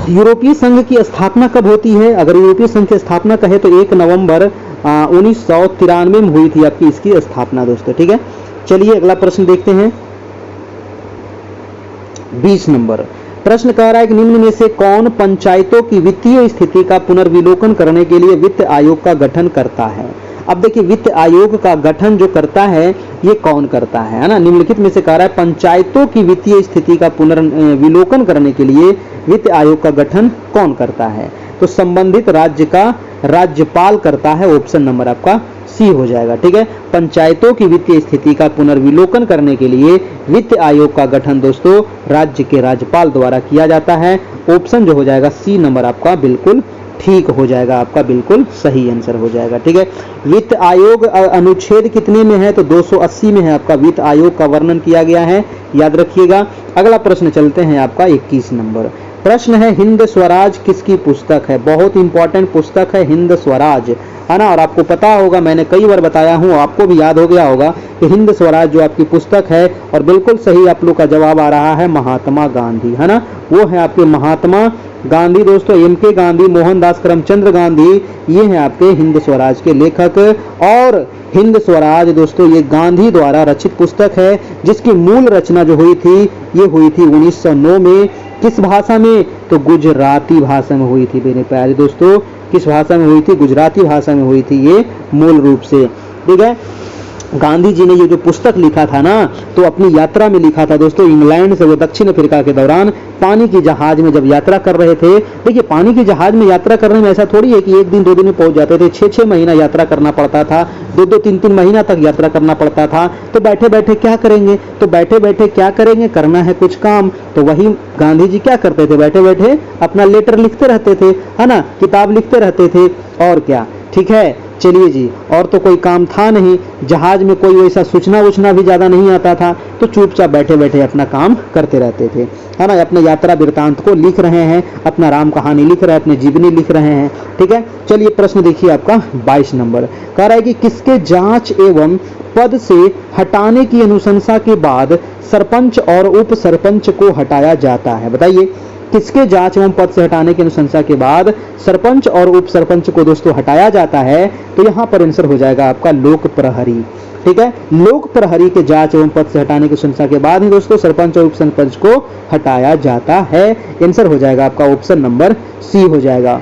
यूरोपीय संघ की स्थापना कब होती है? अगर यूरोपीय संघ की स्थापना कहे तो 1 नवंबर 1993 में हुई थी आपकी इसकी स्थापना दोस्तों। ठीक है, चलिए अगला प्रश्न देखते हैं। 20 नंबर प्रश्न कह रहा है कि निम्न में से कौन पंचायतों की वित्तीय स्थिति का पुनर्विलोकन करने के लिए वित्त आयोग का गठन करता है? अब देखिए, वित्त आयोग का गठन जो करता है ये कौन करता है ना। निम्नलिखित में से कह रहा है पंचायतों की वित्तीय स्थिति का पुनर्विलोकन करने के लिए वित्त आयोग का गठन कौन करता है? तो संबंधित राज्य का राज्यपाल करता है। ऑप्शन नंबर आपका सी हो जाएगा। ठीक है, पंचायतों की वित्तीय स्थिति का पुनर्विलोकन करने के लिए वित्त आयोग का गठन दोस्तों राज्य के राज्यपाल द्वारा किया जाता है। ऑप्शन जो हो जाएगा सी नंबर आपका बिल्कुल ठीक हो जाएगा, आपका बिल्कुल सही आंसर हो जाएगा। ठीक है, वित्त आयोग अनुच्छेद कितने में है? तो 280 में है आपका वित्त आयोग का वर्णन किया गया है, याद रखिएगा। अगला प्रश्न चलते हैं आपका 21 नंबर प्रश्न है, हिंद स्वराज किसकी पुस्तक है? बहुत इंपॉर्टेंट पुस्तक है हिंद स्वराज, है ना। और आपको पता होगा, मैंने कई बार बताया हूँ, आपको भी याद हो गया होगा कि हिंद स्वराज जो आपकी पुस्तक है, और बिल्कुल सही आप लोग का जवाब आ रहा है महात्मा गांधी, है ना। वो है आपके महात्मा गांधी दोस्तों, एम.के. गांधी, मोहनदास करमचंद गांधी, ये हैं आपके हिंद स्वराज के लेखक। और हिंद स्वराज दोस्तों ये गांधी द्वारा रचित पुस्तक है, जिसकी मूल रचना जो हुई थी ये हुई थी 1909 में। किस भाषा में? तो गुजराती भाषा में हुई थी मेरे प्यारे दोस्तों। किस भाषा में हुई थी? गुजराती भाषा में हुई थी ये मूल रूप से। ठीक है, गांधी जी ने ये जो पुस्तक लिखा था ना, तो अपनी यात्रा में लिखा था दोस्तों। इंग्लैंड से वो दक्षिण अफ्रीका के दौरान पानी की जहाज में जब यात्रा कर रहे थे। देखिए, पानी की जहाज में यात्रा करने में ऐसा थोड़ी है कि एक दिन दो दिन में पहुंच जाते थे। 6-6 महीना यात्रा करना पड़ता था, 2-2, 3-3 महीना तक यात्रा करना पड़ता था। तो बैठे बैठे क्या करेंगे? तो बैठे बैठे क्या करेंगे? करना है कुछ काम। तो वही गांधी जी क्या करते थे? बैठे बैठे अपना लेटर लिखते रहते थे, है ना, किताब लिखते रहते थे, और क्या। ठीक है, चलिए जी, और तो कोई काम था नहीं, जहाज में कोई वैसा सूचना वूचना भी ज्यादा नहीं आता था, तो चुपचाप बैठे बैठे अपना काम करते रहते थे, है ना। अपने यात्रा वृत्तांत को लिख रहे हैं, अपना राम कहानी लिख रहे हैं, अपने जीवनी लिख रहे हैं। ठीक है, चलिए प्रश्न देखिए आपका 22 नंबर कह रहा है कि किसके जांच एवं पद से हटाने की अनुशंसा के बाद सरपंच और उप सरपंच को हटाया जाता है? बताइए, किसके जांच एवं पद से हटाने की अनुशंसा के बाद सरपंच और उप सरपंच को दोस्तों हटाया जाता है? तो यहाँ पर आंसर हो जाएगा आपका लोक प्रहरी। ठीक है, लोक प्रहरी के जांच एवं पद से हटाने की अनुशंसा के बाद ही दोस्तों सरपंच और उप सरपंच को हटाया जाता है। आंसर हो जाएगा आपका ऑप्शन नंबर सी हो जाएगा।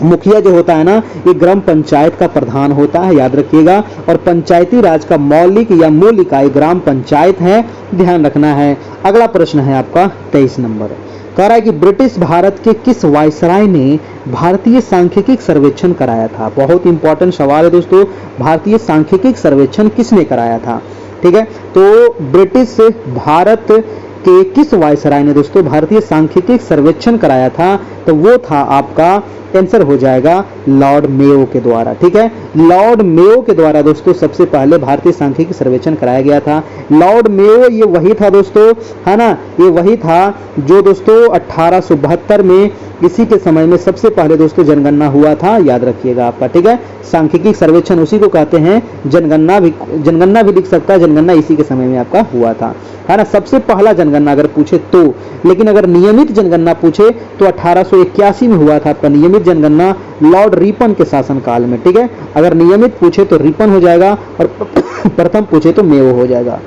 मुखिया जो होता है ना, ये ग्राम पंचायत का प्रधान होता है, याद रखिएगा। और पंचायती राज का मौलिक या मूल इकाई ग्राम पंचायत है, ध्यान रखना है। अगला प्रश्न है आपका 23 नंबर, कह रहा है कि ब्रिटिश भारत के किस वायसराय ने भारतीय सांख्यिकी सर्वेक्षण कराया था। बहुत इंपॉर्टेंट सवाल है दोस्तों, भारतीय सांख्यिकी सर्वेक्षण किसने कराया था। ठीक है, तो ब्रिटिश भारत के किस वायसराय ने दोस्तों भारतीय सांख्यिकी सर्वेक्षण कराया था, तो वो था आपका, आंसर हो जाएगा लॉर्ड मेयो के द्वारा। ठीक है, लॉर्ड मेयो के द्वारा दोस्तों सबसे पहले भारतीय सांख्यिकी सर्वेक्षण कराया गया था। लॉर्ड मेयो ये वही था दोस्तों, है ना, ये वही था जो दोस्तों 1872 में इसी के समय में सबसे पहले दोस्तों जनगणना हुआ था, याद रखिएगा आपका। ठीक है, सांख्यिकी सर्वेक्षण उसी को कहते हैं, जनगणना भी लिख सकता है, जनगणना इसी के समय में आपका हुआ था, है ना, सबसे पहला जनगणना अगर पूछे तो। लेकिन अगर नियमित जनगणना पूछे तो 1881 में हुआ था आपका नियमित जनगणना, लॉर्ड रिपन के शासनकाल में। ठीक है, अगर नियमित पूछे तो रिपन हो जाएगा और प्रथम पूछे तो मेयो हो जाएगा।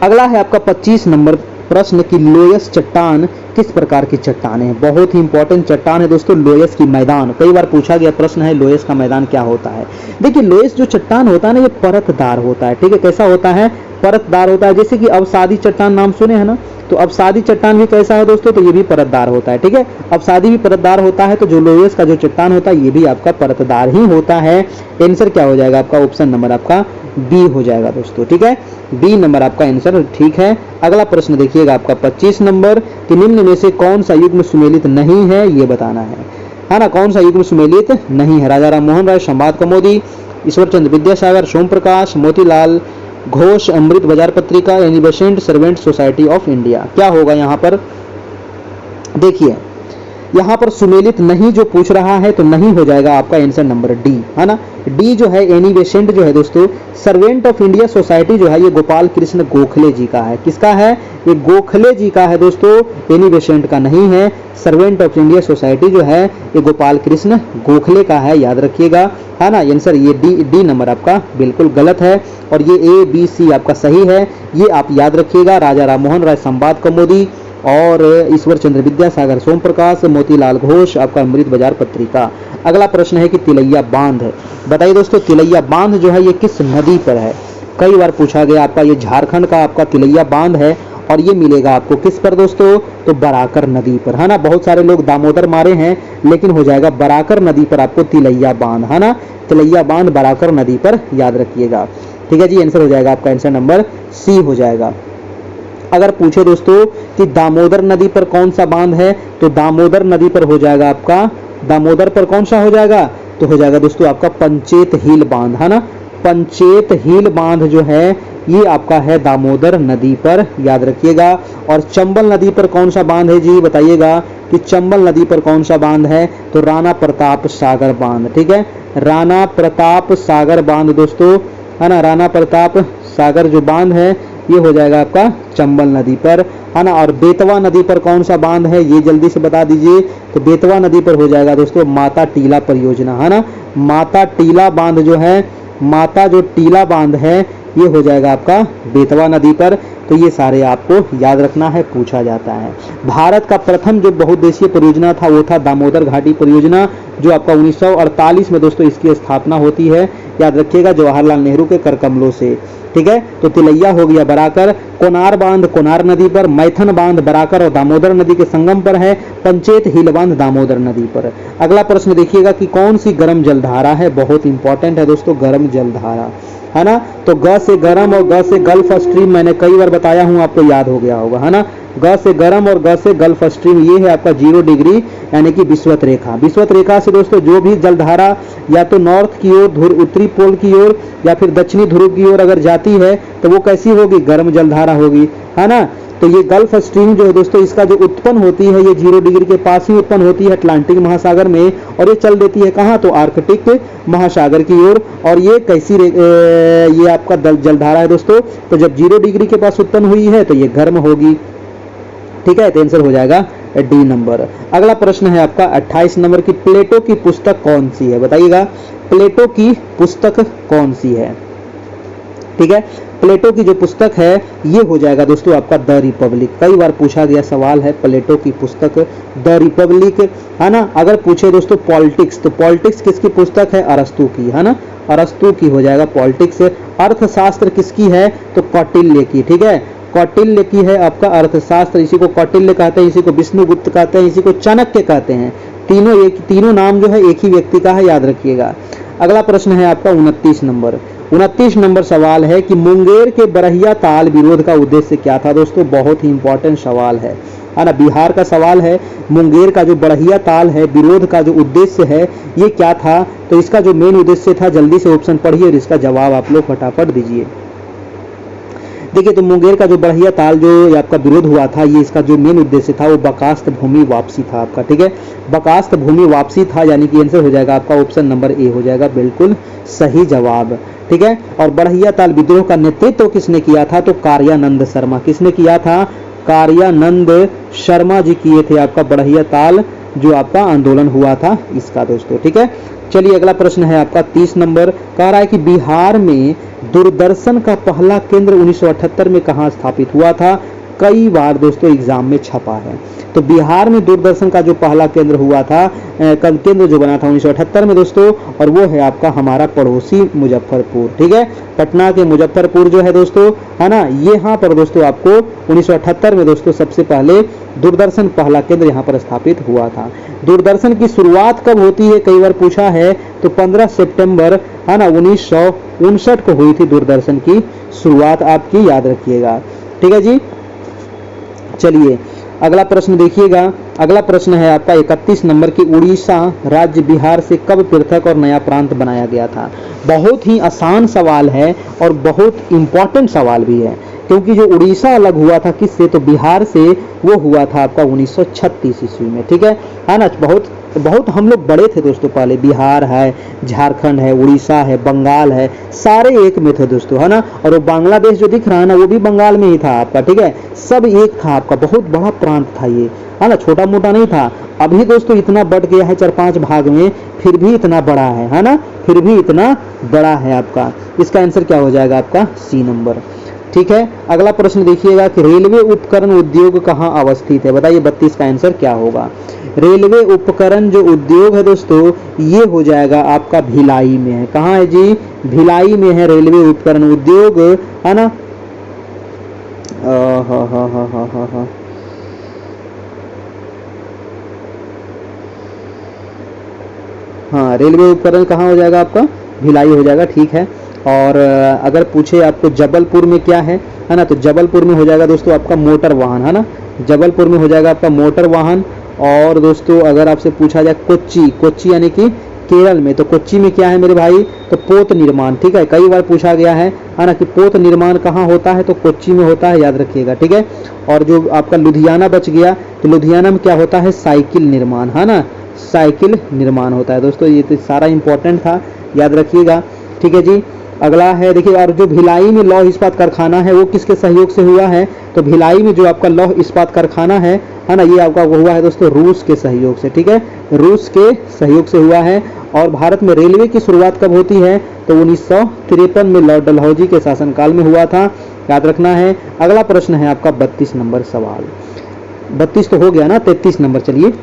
अगला है आपका 25 नंबर प्रश्न की लोयस चट्टान किस प्रकार की चट्टान है। बहुत ही इंपॉर्टेंट चट्टान है दोस्तों लोयस की मैदान, कई बार पूछा गया प्रश्न है लोयस का मैदान क्या होता है। देखिए लोयस जो चट्टान होता है ना, ये परतदार होता है। ठीक है, कैसा होता है, परतदार होता है। जैसे कि अवसादी चट्टान नाम सुने हैं ना, तो अवसादी चट्टान भी कैसा है दोस्तों, तो ये भी परतदार होता है। ठीक है, अवसादी भी परतदार होता है, तो जो लोयस का जो चट्टान होता है ये भी आपका परतदार ही होता है। आंसर क्या हो जाएगा आपका, ऑप्शन नंबर आपका बी हो जाएगा दोस्तों। ठीक है, बी नंबर आपका आंसर ठीक है। अगला प्रश्न देखिएगा आपका 25 नंबर कि निम्न में से कौन सा युग्म सुमेलित नहीं है, ये बताना है ना, कौन सा युग्म सुमेलित नहीं है। राजा राम मोहन राय, संवाद कौमुदी, ईश्वर चंद्र विद्यासागर, सोम प्रकाश, मोतीलाल घोष, अमृत बाजार पत्रिका, यानी Besant servant society of India. क्या होगा यहाँ पर, देखिए यहाँ पर सुमेलित नहीं जो पूछ रहा है तो नहीं हो जाएगा आपका आंसर नंबर डी, है ना। डी जो है एनी बेसेंट जो है दोस्तों सर्वेंट ऑफ इंडिया सोसाइटी जो है ये गोपाल कृष्ण गोखले जी का है। किसका है, ये गोखले जी का है दोस्तों, एनी बेसेंट का नहीं है। सर्वेंट ऑफ इंडिया सोसाइटी जो है ये गोपाल कृष्ण गोखले का है, याद रखिएगा, है ना। आंसर ये डी नंबर आपका बिल्कुल गलत है और ये ए बी सी आपका सही है, ये आप याद रखिएगा। राजा राम मोहन राय, संवाद कौमुदी, और ईश्वर चंद्र विद्यासागर, सोम प्रकाश, मोतीलाल घोष आपका अमृत बाजार पत्रिका। अगला प्रश्न है कि तिलैया बांध, बताइए दोस्तों तिलैया बांध जो है ये किस नदी पर है। कई बार पूछा गया आपका, ये झारखंड का आपका तिलैया बांध है और ये मिलेगा आपको किस पर दोस्तों, तो बराकर नदी पर, है ना। बहुत सारे लोग दामोदर मारे हैं लेकिन हो जाएगा बराकर नदी पर आपको तिलैया बांध, है ना। तिलैया बांध बराकर नदी पर, याद रखिएगा। ठीक है जी, आंसर हो जाएगा आपका आंसर नंबर सी हो जाएगा। अगर पूछे दोस्तों कि दामोदर नदी पर कौन सा बांध है, तो दामोदर नदी पर हो जाएगा आपका, दामोदर पर कौन सा हो जाएगा, तो हो जाएगा दोस्तों आपका पंचेत हिल बांध, है ना। पंचेत हिल बांध जो है ये आपका है दामोदर नदी पर, याद रखिएगा। और चंबल नदी पर कौन सा बांध है जी, बताइएगा कि चंबल नदी पर कौन सा बांध है, तो राणा प्रताप सागर बांध। ठीक है, राणा प्रताप सागर बांध दोस्तों, है ना। राणा प्रताप सागर जो बांध है ये हो जाएगा आपका चंबल नदी पर, है ना। और बेतवा नदी पर कौन सा बांध है ये जल्दी से बता दीजिए, तो बेतवा नदी पर हो जाएगा दोस्तों माता टीला परियोजना, है ना। माता टीला बांध जो है, माता जो टीला बांध है ये हो जाएगा आपका बेतवा नदी पर। तो ये सारे आपको याद रखना है, पूछा जाता है। भारत का प्रथम जो बहुउद्देशीय परियोजना था वो था दामोदर घाटी परियोजना, जो आपका 1948 में दोस्तों इसकी स्थापना होती है, याद रखिएगा, जवाहरलाल नेहरू के कर कमलों से। ठीक है, तो तिलैया हो गया बराकर, कोनार बांध कोनार नदी पर, मैथन बांध बराकर और दामोदर नदी के संगम पर है, पंचेत हिल बांध दामोदर नदी पर। अगला प्रश्न देखिएगा कि कौन सी गर्म जलधारा है, बहुत इंपॉर्टेंट है दोस्तों गर्म जलधारा, है ना। तो ग से गरम और ग से गल्फ स्ट्रीम मैंने कई बार बताया हूं, आपको याद हो गया होगा, है ना। ग से गरम और ग से गल्फ स्ट्रीम ये है आपका 0 डिग्री यानी कि विषुवत रेखा। विषुवत रेखा से दोस्तों जो भी जलधारा या तो नॉर्थ की ओर, उत्तरी पोल की ओर या फिर दक्षिणी ध्रुव की ओर अगर जाती है तो वो कैसी होगी, गर्म जलधारा होगी, है ना। तो ये गल्फ स्ट्रीम जो है दोस्तों इसका जो उत्पन्न होती है ये 0 डिग्री के पास ही उत्पन्न होती है अटलांटिक महासागर में, और ये चल देती है कहाँ, तो आर्कटिक महासागर की ओर। और ये कैसी ये आपका जलधारा है दोस्तों, तो जब 0 डिग्री के पास उत्पन्न हुई है तो ये गर्म होगी। ठीक है, तो आंसर हो जाएगा डी नंबर। अगला प्रश्न है आपका 28 नंबर की प्लेटो की पुस्तक कौन सी है, बताइएगा प्लेटो की पुस्तक कौन सी है। ठीक है। प्लेटो की जो पुस्तक है ये हो जाएगा दोस्तों आपका द रिपब्लिक। कई बार पूछा गया सवाल है प्लेटो की पुस्तक द रिपब्लिक, है ना। अगर पूछे दोस्तों पॉलिटिक्स, तो पॉलिटिक्स किसकी पुस्तक है? अरस्तु की, है ना, अरस्तु की हो जाएगा पॉलिटिक्स। अर्थशास्त्र किसकी है? तो कौटिल्य की, ठीक है, कौटिल्य की है आपका अर्थशास्त्र। इसी को कौटिल्य कहते हैं, इसी को विष्णुगुप्त कहते हैं, इसी को चाणक्य कहते हैं। तीनों नाम जो है एक ही व्यक्ति का है, याद रखिएगा। अगला प्रश्न है आपका 29 नंबर। 29 नंबर सवाल है कि मुंगेर के बरहिया ताल विरोध का उद्देश्य क्या था? दोस्तों बहुत ही इंपॉर्टेंट सवाल है ना, बिहार का सवाल है। मुंगेर का जो बरहिया ताल है विरोध का जो उद्देश्य है ये क्या था? तो इसका जो मेन उद्देश्य था, जल्दी से ऑप्शन पढ़िए और इसका जवाब आप लोग फटाफट दीजिए। देखिए, तो मुंगेर का जो बरहिया ताल जो आपका विरोध हुआ था, ये इसका जो मेन उद्देश्य था वो बकास्त भूमि वापसी था आपका, ठीक है, बकास्त भूमि वापसी था, यानी कि आंसर हो जाएगा आपका ऑप्शन नंबर ए हो जाएगा बिल्कुल सही जवाब, ठीक है। और बरहिया ताल विद्रोह का नेतृत्व किसने किया था? तो कार्यानंद शर्मा। किसने किया था? कार्यानंद शर्मा जी किए थे आपका बरहिया ताल जो आपका आंदोलन हुआ था इसका दोस्तों, ठीक है। चलिए अगला प्रश्न है आपका 30 नंबर। कह रहा है कि बिहार में दूरदर्शन का पहला केंद्र 1978 में कहाँ स्थापित हुआ था? कई बार दोस्तों एग्जाम में छपा है। तो बिहार में दूरदर्शन का जो पहला केंद्र हुआ था, केंद्र जो बना था 1978 में दोस्तों, और वो है आपका हमारा पड़ोसी मुजफ्फरपुर, ठीक है। पटना के मुजफ्फरपुर जो है दोस्तों, है ना, यहाँ पर दोस्तों आपको 1978 में दोस्तों सबसे पहले दूरदर्शन पहला केंद्र यहाँ पर स्थापित हुआ था। दूरदर्शन की शुरुआत कब होती है? कई बार पूछा है। तो 15 सितंबर है ना 1959 को हुई थी दूरदर्शन की शुरुआत आपकी, याद रखिएगा, ठीक है जी। चलिए अगला प्रश्न देखिएगा। अगला प्रश्न है आपका 31 नंबर की। उड़ीसा राज्य बिहार से कब पृथक और नया प्रांत बनाया गया था? बहुत ही आसान सवाल है और बहुत इंपॉर्टेंट सवाल भी है, क्योंकि जो उड़ीसा अलग हुआ था किससे? तो बिहार से। वो हुआ था आपका 1936 ईस्वी में, ठीक है ना। बहुत हम लोग बड़े थे दोस्तों पहले। बिहार है, झारखंड है, उड़ीसा है, बंगाल है, सारे एक में थे दोस्तों, है ना। और वो बांग्लादेश जो दिख रहा है ना वो भी बंगाल में ही था आपका, ठीक है। सब एक था आपका, बहुत बड़ा प्रांत था ये, है ना, छोटा मोटा नहीं था। अभी दोस्तों इतना बढ़ गया है 4-5 भाग में, फिर भी इतना बड़ा है ना, फिर भी इतना बड़ा है आपका। इसका आंसर क्या हो जाएगा आपका? सी नंबर, ठीक है। अगला प्रश्न देखिएगा कि रेलवे उपकरण उद्योग कहाँ अवस्थित है? बताइए 32 का आंसर क्या होगा? रेलवे उपकरण जो उद्योग है दोस्तों ये हो जाएगा आपका भिलाई में है। कहाँ है जी? भिलाई में है रेलवे उपकरण उद्योग, है ना। हाँ, रेलवे उपकरण कहाँ हो जाएगा आपका? भिलाई हो जाएगा, ठीक है। और अगर पूछे आपको जबलपुर में क्या है ना, तो जबलपुर में हो जाएगा दोस्तों आपका मोटर वाहन, है ना, जबलपुर में हो जाएगा आपका मोटर वाहन। और दोस्तों अगर आपसे पूछा जाए कोच्चि यानी कि केरल में, तो कोच्चि में क्या है मेरे भाई? तो पोत निर्माण, ठीक है। कई बार पूछा गया है ना कि पोत निर्माण कहाँ होता है? तो कोच्चि में होता है, याद रखिएगा, ठीक है। और जो आपका लुधियाना बच गया, तो लुधियाना में क्या होता है? साइकिल निर्माण, है ना, साइकिल निर्माण होता है दोस्तों। ये तो सारा इंपॉर्टेंट था, याद रखिएगा, ठीक है जी। अगला है देखिए, और जो भिलाई में लौह इस्पात कारखाना है वो किसके सहयोग से हुआ है? तो भिलाई में जो आपका लौह इस्पात कारखाना है ना, ये आपका हुआ है दोस्तों रूस के सहयोग से, ठीक है, रूस के सहयोग से हुआ है। और भारत में रेलवे की शुरुआत कब होती है? तो 1953 में लॉर्ड डलहौजी के शासनकाल में हुआ था, याद रखना है। अगला प्रश्न है आपका 32 नंबर सवाल। 32 तो हो गया ना, 33 नंबर। चलिए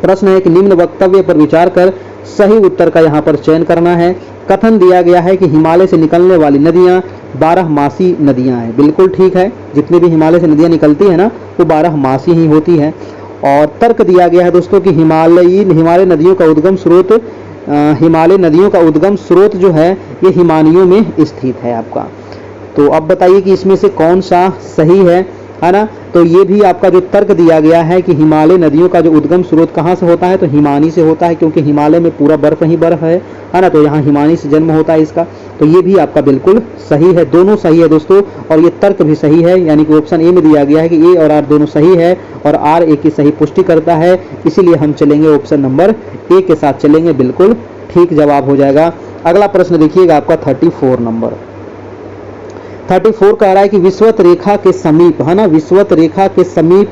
प्रश्न है कि निम्न वक्तव्य पर विचार कर सही उत्तर का यहाँ पर चयन करना है। कथन दिया गया है कि हिमालय से निकलने वाली नदियाँ 12 मासी नदियाँ हैं। बिल्कुल ठीक है, जितनी भी हिमालय से नदियाँ निकलती है ना वो 12 मासी ही होती है। और तर्क दिया गया है दोस्तों कि हिमालय नदियों का उद्गम स्रोत हिमालय नदियों का उद्गम स्रोत जो है ये हिमानियों में स्थित है आपका। तो अब बताइए कि इसमें से कौन सा सही है ना। तो ये भी आपका जो तर्क दिया गया है कि हिमालय नदियों का जो उद्गम स्रोत कहाँ से होता है? तो हिमानी से होता है, क्योंकि हिमालय में पूरा बर्फ ही बर्फ है ना, तो यहाँ हिमानी से जन्म होता है इसका। तो ये भी आपका बिल्कुल सही है, दोनों सही है दोस्तों। और ये तर्क भी सही है, यानी कि ऑप्शन ए में दिया गया है कि ए और आर दोनों सही है और आर ए की सही पुष्टि करता है, इसीलिए हम चलेंगे ऑप्शन नंबर ए के साथ चलेंगे, बिल्कुल ठीक जवाब हो जाएगा। अगला प्रश्न देखिएगा आपका 34 नंबर। 34 कह रहा है कि विषुवत रेखा के समीप, है ना, विषुवत रेखा के समीप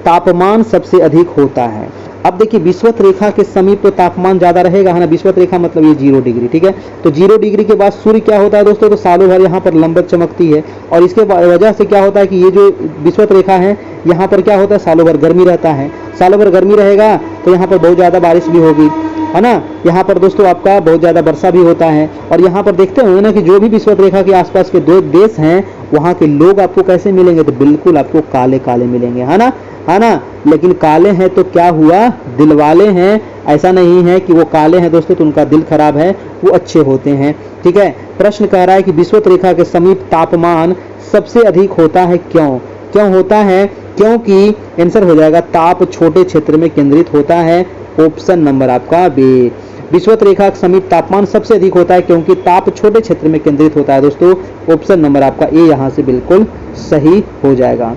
तापमान सबसे अधिक होता है। अब देखिए विषुवत रेखा के समीप तो तापमान ज्यादा रहेगा, है ना। विषुवत रेखा मतलब ये 0 डिग्री, ठीक है। तो 0 डिग्री के बाद सूर्य क्या होता है दोस्तों, तो सालों भर यहाँ पर लंबत चमकती है, और इसके वजह से क्या होता है कि ये जो विषुवत रेखा है यहाँ पर क्या होता है, सालों भर गर्मी रहता है। सालों भर गर्मी रहेगा तो यहाँ पर बहुत ज़्यादा बारिश भी होगी, है ना। यहाँ पर दोस्तों आपका बहुत ज़्यादा वर्षा भी होता है। और यहाँ पर देखते होंगे ना कि जो भी विषुवत रेखा के आसपास के दो देश हैं वहाँ के लोग आपको कैसे मिलेंगे, तो बिल्कुल आपको काले काले मिलेंगे, है ना, है ना। लेकिन काले हैं तो क्या हुआ, दिल वाले हैं। ऐसा नहीं है कि वो काले हैं दोस्तों तो उनका दिल खराब है, वो अच्छे होते हैं, ठीक है। प्रश्न कह रहा है कि विषुवत रेखा के समीप तापमान सबसे अधिक होता है, क्यों? क्यों होता है? क्योंकि आंसर हो जाएगा ताप छोटे क्षेत्र में केंद्रित होता है। ऑप्शन नंबर आपका बी। विषुवत रेखा के समीप तापमान सबसे अधिक होता है क्योंकि ताप छोटे क्षेत्र में केंद्रित होता है दोस्तों। ऑप्शन नंबर आपका ए यहाँ से बिल्कुल सही हो जाएगा।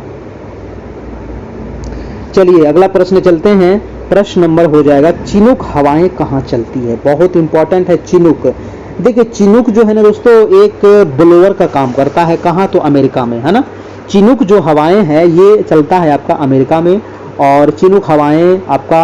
चलिए अगला प्रश्न चलते हैं। प्रश्न नंबर हो जाएगा चिनूक हवाएं कहाँ चलती है, बहुत इंपॉर्टेंट है चिनूक। देखिए चिनूक जो है ना दोस्तों एक ब्लोअर का काम करता है, कहाँ, तो अमेरिका में, है ना। चिनूक जो हवाएं हैं ये चलता है आपका अमेरिका में, और चिनूक हवाएं आपका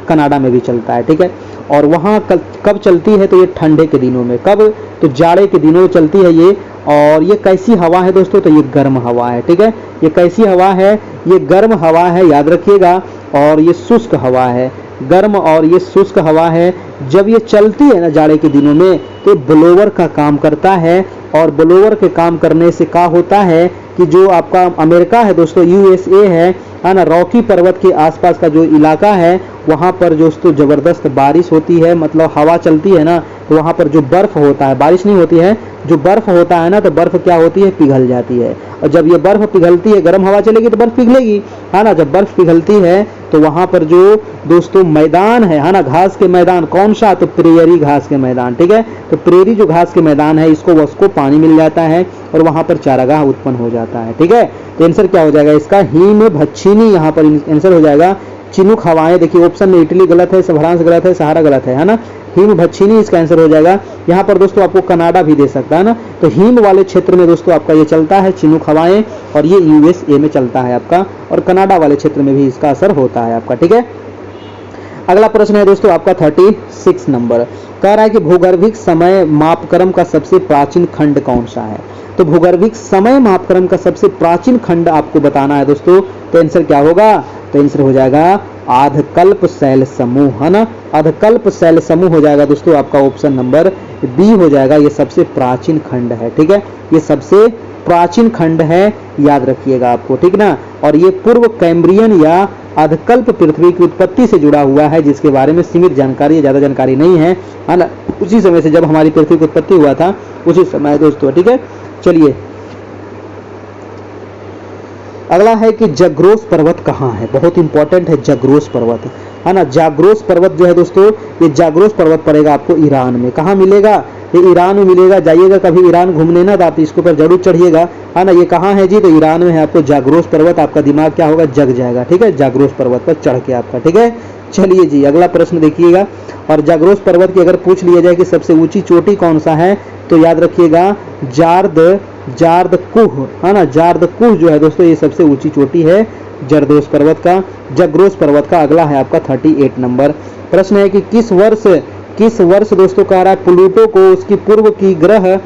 कनाडा में भी चलता है, ठीक है। और वहाँ कब चलती है, तो ये ठंडे के दिनों में। कब, तो जाड़े के दिनों में चलती है ये। और ये कैसी हवा है दोस्तों, तो ये गर्म हवा है, ठीक है। ये कैसी हवा है, ये गर्म हवा है, याद रखिएगा। और ये शुष्क हवा है, गर्म और ये शुष्क हवा है। जब ये चलती है ना जाड़े के दिनों में तो ब्लोअर का काम करता है, और ब्लोअर के काम करने से क्या होता है कि जो आपका अमेरिका है दोस्तों, यूएसए है ना, रॉकी पर्वत के आसपास का जो इलाका है वहाँ पर दोस्तों ज़बरदस्त बारिश होती है, मतलब हवा चलती है ना, तो वहाँ पर जो बर्फ़ होता है, बारिश नहीं होती है, जो बर्फ़ होता है ना, तो बर्फ़ क्या होती है, पिघल जाती है। और जब ये बर्फ़ पिघलती है, गर्म हवा चलेगी तो बर्फ़ पिघलेगी, है ना। जब बर्फ़ पिघलती है तो वहाँ पर जो दोस्तों मैदान है ना, घास के मैदान, कौन सा, तो प्रेयरी घास के मैदान, ठीक है। तो प्रेयरी जो घास के मैदान है उसको पानी मिल जाता है और वहाँ पर चारागाह उत्पन्न हो जाता है, ठीक है। तो आंसर क्या हो जाएगा इसका, हिमभक्षिणी यहाँ पर आंसर हो जाएगा। चिनूक हवाएं, देखिए ऑप्शन में इटली गलत है, फ्रांस गलत है, सहारा गलत है ना। हिमभक्षिणी इसका आंसर हो जाएगा। यहाँ पर दोस्तों आपको कनाडा भी दे सकता है ना। तो हिम वाले क्षेत्र में दोस्तों आपका ये चलता है चिनूक हवाएं, और ये यूएसए में चलता है आपका, और कनाडा वाले क्षेत्र में भी इसका असर होता है आपका, ठीक है। अगला प्रश्न है दोस्तों आपका 36 नंबर, कह रहा है कि भूगर्भिक समय मापक्रम का सबसे प्राचीन खंड कौन सा है। तो भूगर्भिक समय मापक्रम का सबसे प्राचीन खंड आपको बताना है दोस्तों। तो आंसर क्या होगा, तो आंसर हो जाएगा आधकल्प शैल समूह, है ना। आधकल्प शैल समूह हो जाएगा दोस्तों आपका ऑप्शन नंबर बी हो जाएगा। ये सबसे प्राचीन खंड है, ठीक है। ये सबसे प्राचीन खंड है, याद रखिएगा आपको, ठीक ना। और ये पूर्व कैम्ब्रियन या अधकल्प पृथ्वी की उत्पत्ति से जुड़ा हुआ है, जिसके बारे में सीमित जानकारी, ज्यादा जानकारी नहीं है ना। उसी समय से जब हमारी पृथ्वी की उत्पत्ति हुआ था उसी समय दोस्तों, ठीक है। चलिए अगला है कि जग्रोस पर्वत कहाँ है, बहुत इंपॉर्टेंट है जग्रोस पर्वत, है ना। जाग्रोस पर्वत जो है दोस्तों, ये जाग्रोस पर्वत पड़ेगा आपको ईरान में। कहाँ मिलेगा, ये ईरान में मिलेगा। जाइएगा कभी ईरान घूमने ना, तो आप इसके ऊपर जरूर चढ़िएगा, है ना। ये कहाँ है जी, तो ईरान में है आपको जाग्रोस पर्वत। आपका दिमाग क्या होगा, जग जाएगा, ठीक है, जाग्रोस पर्वत पर चढ़ के आपका, ठीक है। चलिए जी अगला प्रश्न देखिएगा। और जाग्रोस पर्वत की अगर पूछ लिया जाए कि सबसे ऊंची चोटी कौन सा है, तो याद रखिएगा जार्द कुह, है ना। जार्द कुह जो है दोस्तों ये सबसे ऊंची चोटी है जरदोस पर्वत का, जग्रोस पर्वत का। अगला है आपका 38 नंबर। प्रश्न है कि किस वर्ष दोस्तों कह रहा है प्लूटो को उसकी पूर्व की ग्रह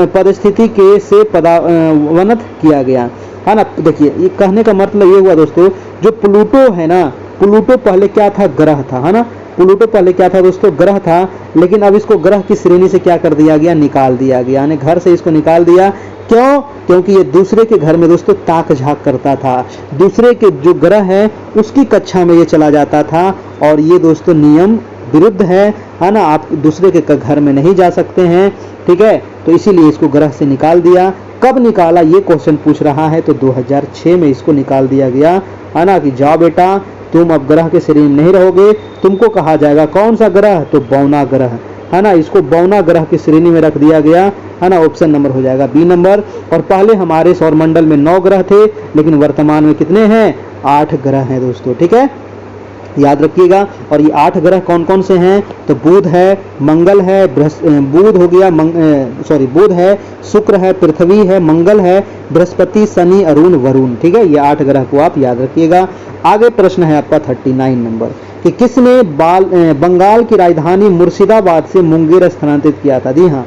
परिस्थिति के से पदावनत किया गया, है ना। देखिए ये कहने का मतलब ये हुआ दोस्तों, जो प्लूटो है ना, प्लूटो पहले क्या था, ग्रह था, है ना। प्लूटो पहले क्या था दोस्तों, ग्रह था। लेकिन अब इसको ग्रह की श्रेणी से क्या कर दिया गया, निकाल दिया गया, यानी घर से इसको निकाल दिया। क्यों, क्योंकि ये दूसरे के घर में दोस्तों ताक झाक करता था, दूसरे के जो ग्रह है उसकी कक्षा में ये चला जाता था, और ये दोस्तों नियम विरुद्ध है ना। आप दूसरे के घर में नहीं जा सकते हैं, ठीक है। तो इसीलिए इसको ग्रह से निकाल दिया। कब निकाला ये क्वेश्चन पूछ रहा है, तो 2006 में इसको निकाल दिया गया, है ना। कि जाओ बेटा तुम अब ग्रह के श्रेणी में नहीं रहोगे, तुमको कहा जाएगा कौन सा ग्रह, तो बौना ग्रह, है ना। इसको बौना ग्रह की श्रेणी में रख दिया गया, है ना। ऑप्शन नंबर हो जाएगा बी नंबर। और पहले हमारे सौरमंडल में 9 ग्रह थे, लेकिन वर्तमान में कितने हैं, 8 ग्रह हैं दोस्तों, ठीक है, याद रखिएगा। और ये 8 ग्रह कौन कौन से हैं, तो बुध है, मंगल है, बुध हो गया, बुध है, शुक्र है, पृथ्वी है, मंगल है, बृहस्पति, शनि, अरुण, वरुण, ठीक है। ये 8 ग्रह को आप याद रखिएगा। आगे प्रश्न है आपका 39 नंबर। कि किसने बंगाल की राजधानी मुर्शिदाबाद से मुंगेर स्थानांतरित किया था। जी हाँ,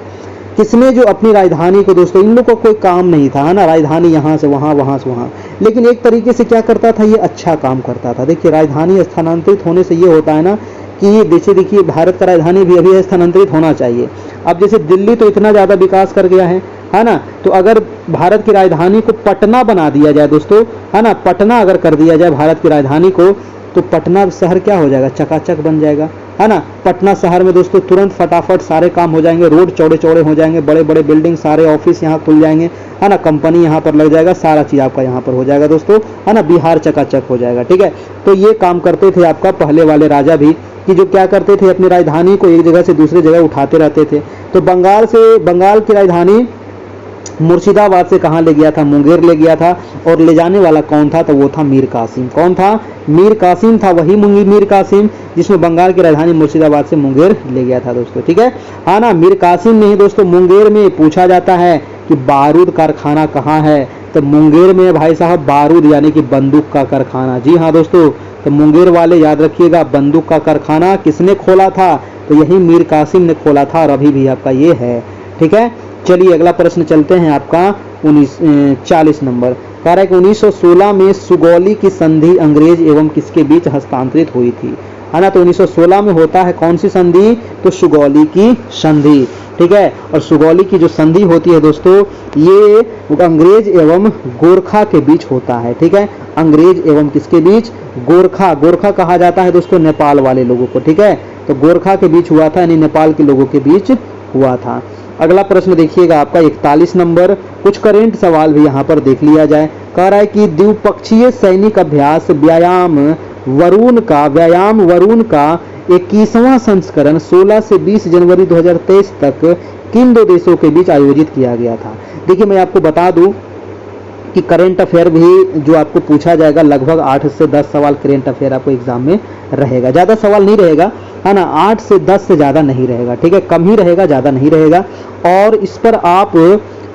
किसने जो अपनी राजधानी को, दोस्तों इन लोगों को कोई काम नहीं था, है ना, राजधानी यहाँ से वहाँ, वहाँ से वहाँ, लेकिन एक तरीके से क्या करता था, ये अच्छा काम करता था। देखिए राजधानी स्थानांतरित होने से ये होता है ना कि जैसे देखिए भारत का राजधानी भी अभी स्थानांतरित होना चाहिए। अब जैसे दिल्ली तो इतना ज़्यादा विकास कर गया है ना, तो अगर भारत की राजधानी को पटना बना दिया जाए दोस्तों, है ना, पटना अगर कर दिया जाए भारत की राजधानी को, तो पटना शहर क्या हो जाएगा, चकाचक बन जाएगा, है ना। पटना शहर में दोस्तों तुरंत फटाफट सारे काम हो जाएंगे, रोड चौड़े चौड़े हो जाएंगे, बड़े बड़े बिल्डिंग, सारे ऑफिस यहाँ खुल जाएंगे, है ना, कंपनी यहाँ पर लग जाएगा, सारा चीज़ आपका यहाँ पर हो जाएगा दोस्तों, है ना, बिहार चकाचक हो जाएगा। ठीक है, तो ये काम करते थे आपका पहले वाले राजा भी, कि जो क्या करते थे, अपनी राजधानी को एक जगह से दूसरी जगह उठाते रहते थे। तो बंगाल की राजधानी मुर्शिदाबाद से कहाँ ले गया था, मुंगेर ले गया था, और ले जाने वाला कौन था, तो वो था मीर कासिम। कौन था, मीर कासिम था, वही मीर कासिम जिसमें बंगाल की राजधानी मुर्शिदाबाद से मुंगेर ले गया था दोस्तों। ठीक है, हाँ ना, मीर कासिम ने ही दोस्तों मुंगेर में पूछा जाता है कि बारूद कारखाना कहाँ है, तो मुंगेर में भाई साहब बारूद यानी कि बंदूक का कारखाना। जी हाँ दोस्तों, तो मुंगेर वाले याद रखिएगा, बंदूक का कारखाना किसने खोला था, तो यही मीर कासिम ने खोला था, और अभी भी आपका ये है। ठीक है, चलिए अगला प्रश्न चलते हैं आपका 40 नंबर। कह रहा है कि 1916 में सुगौली की संधि अंग्रेज एवं किसके बीच हस्तांतरित हुई थी, है ना। तो 1916 में होता है कौन सी संधि, तो सुगौली की संधि। ठीक है, और सुगौली की जो संधि होती है दोस्तों, ये अंग्रेज एवं गोरखा के बीच होता है। ठीक है, अंग्रेज एवं किसके बीच, गोरखा कहा जाता है दोस्तों नेपाल वाले लोगों को। ठीक है, तो गोरखा के बीच हुआ था, यानी नेपाल के लोगों के बीच हुआ था। अगला प्रश्न देखिएगा आपका 41 नंबर। कुछ करेंट सवाल भी यहाँ पर देख लिया जाए। कह रहा है कि द्विपक्षीय सैनिक अभ्यास व्यायाम वरुण का 21वां संस्करण 16 से 20 जनवरी 2023 तक किन दो देशों के बीच आयोजित किया गया था। देखिए मैं आपको बता दूं कि करेंट अफेयर भी जो आपको पूछा जाएगा, लगभग 8 से 10 सवाल करेंट अफेयर आपको एग्जाम में रहेगा। ज़्यादा सवाल नहीं रहेगा, है ना, 8 से 10 से ज़्यादा नहीं रहेगा। ठीक है, कम ही रहेगा, ज़्यादा नहीं रहेगा, और इस पर आप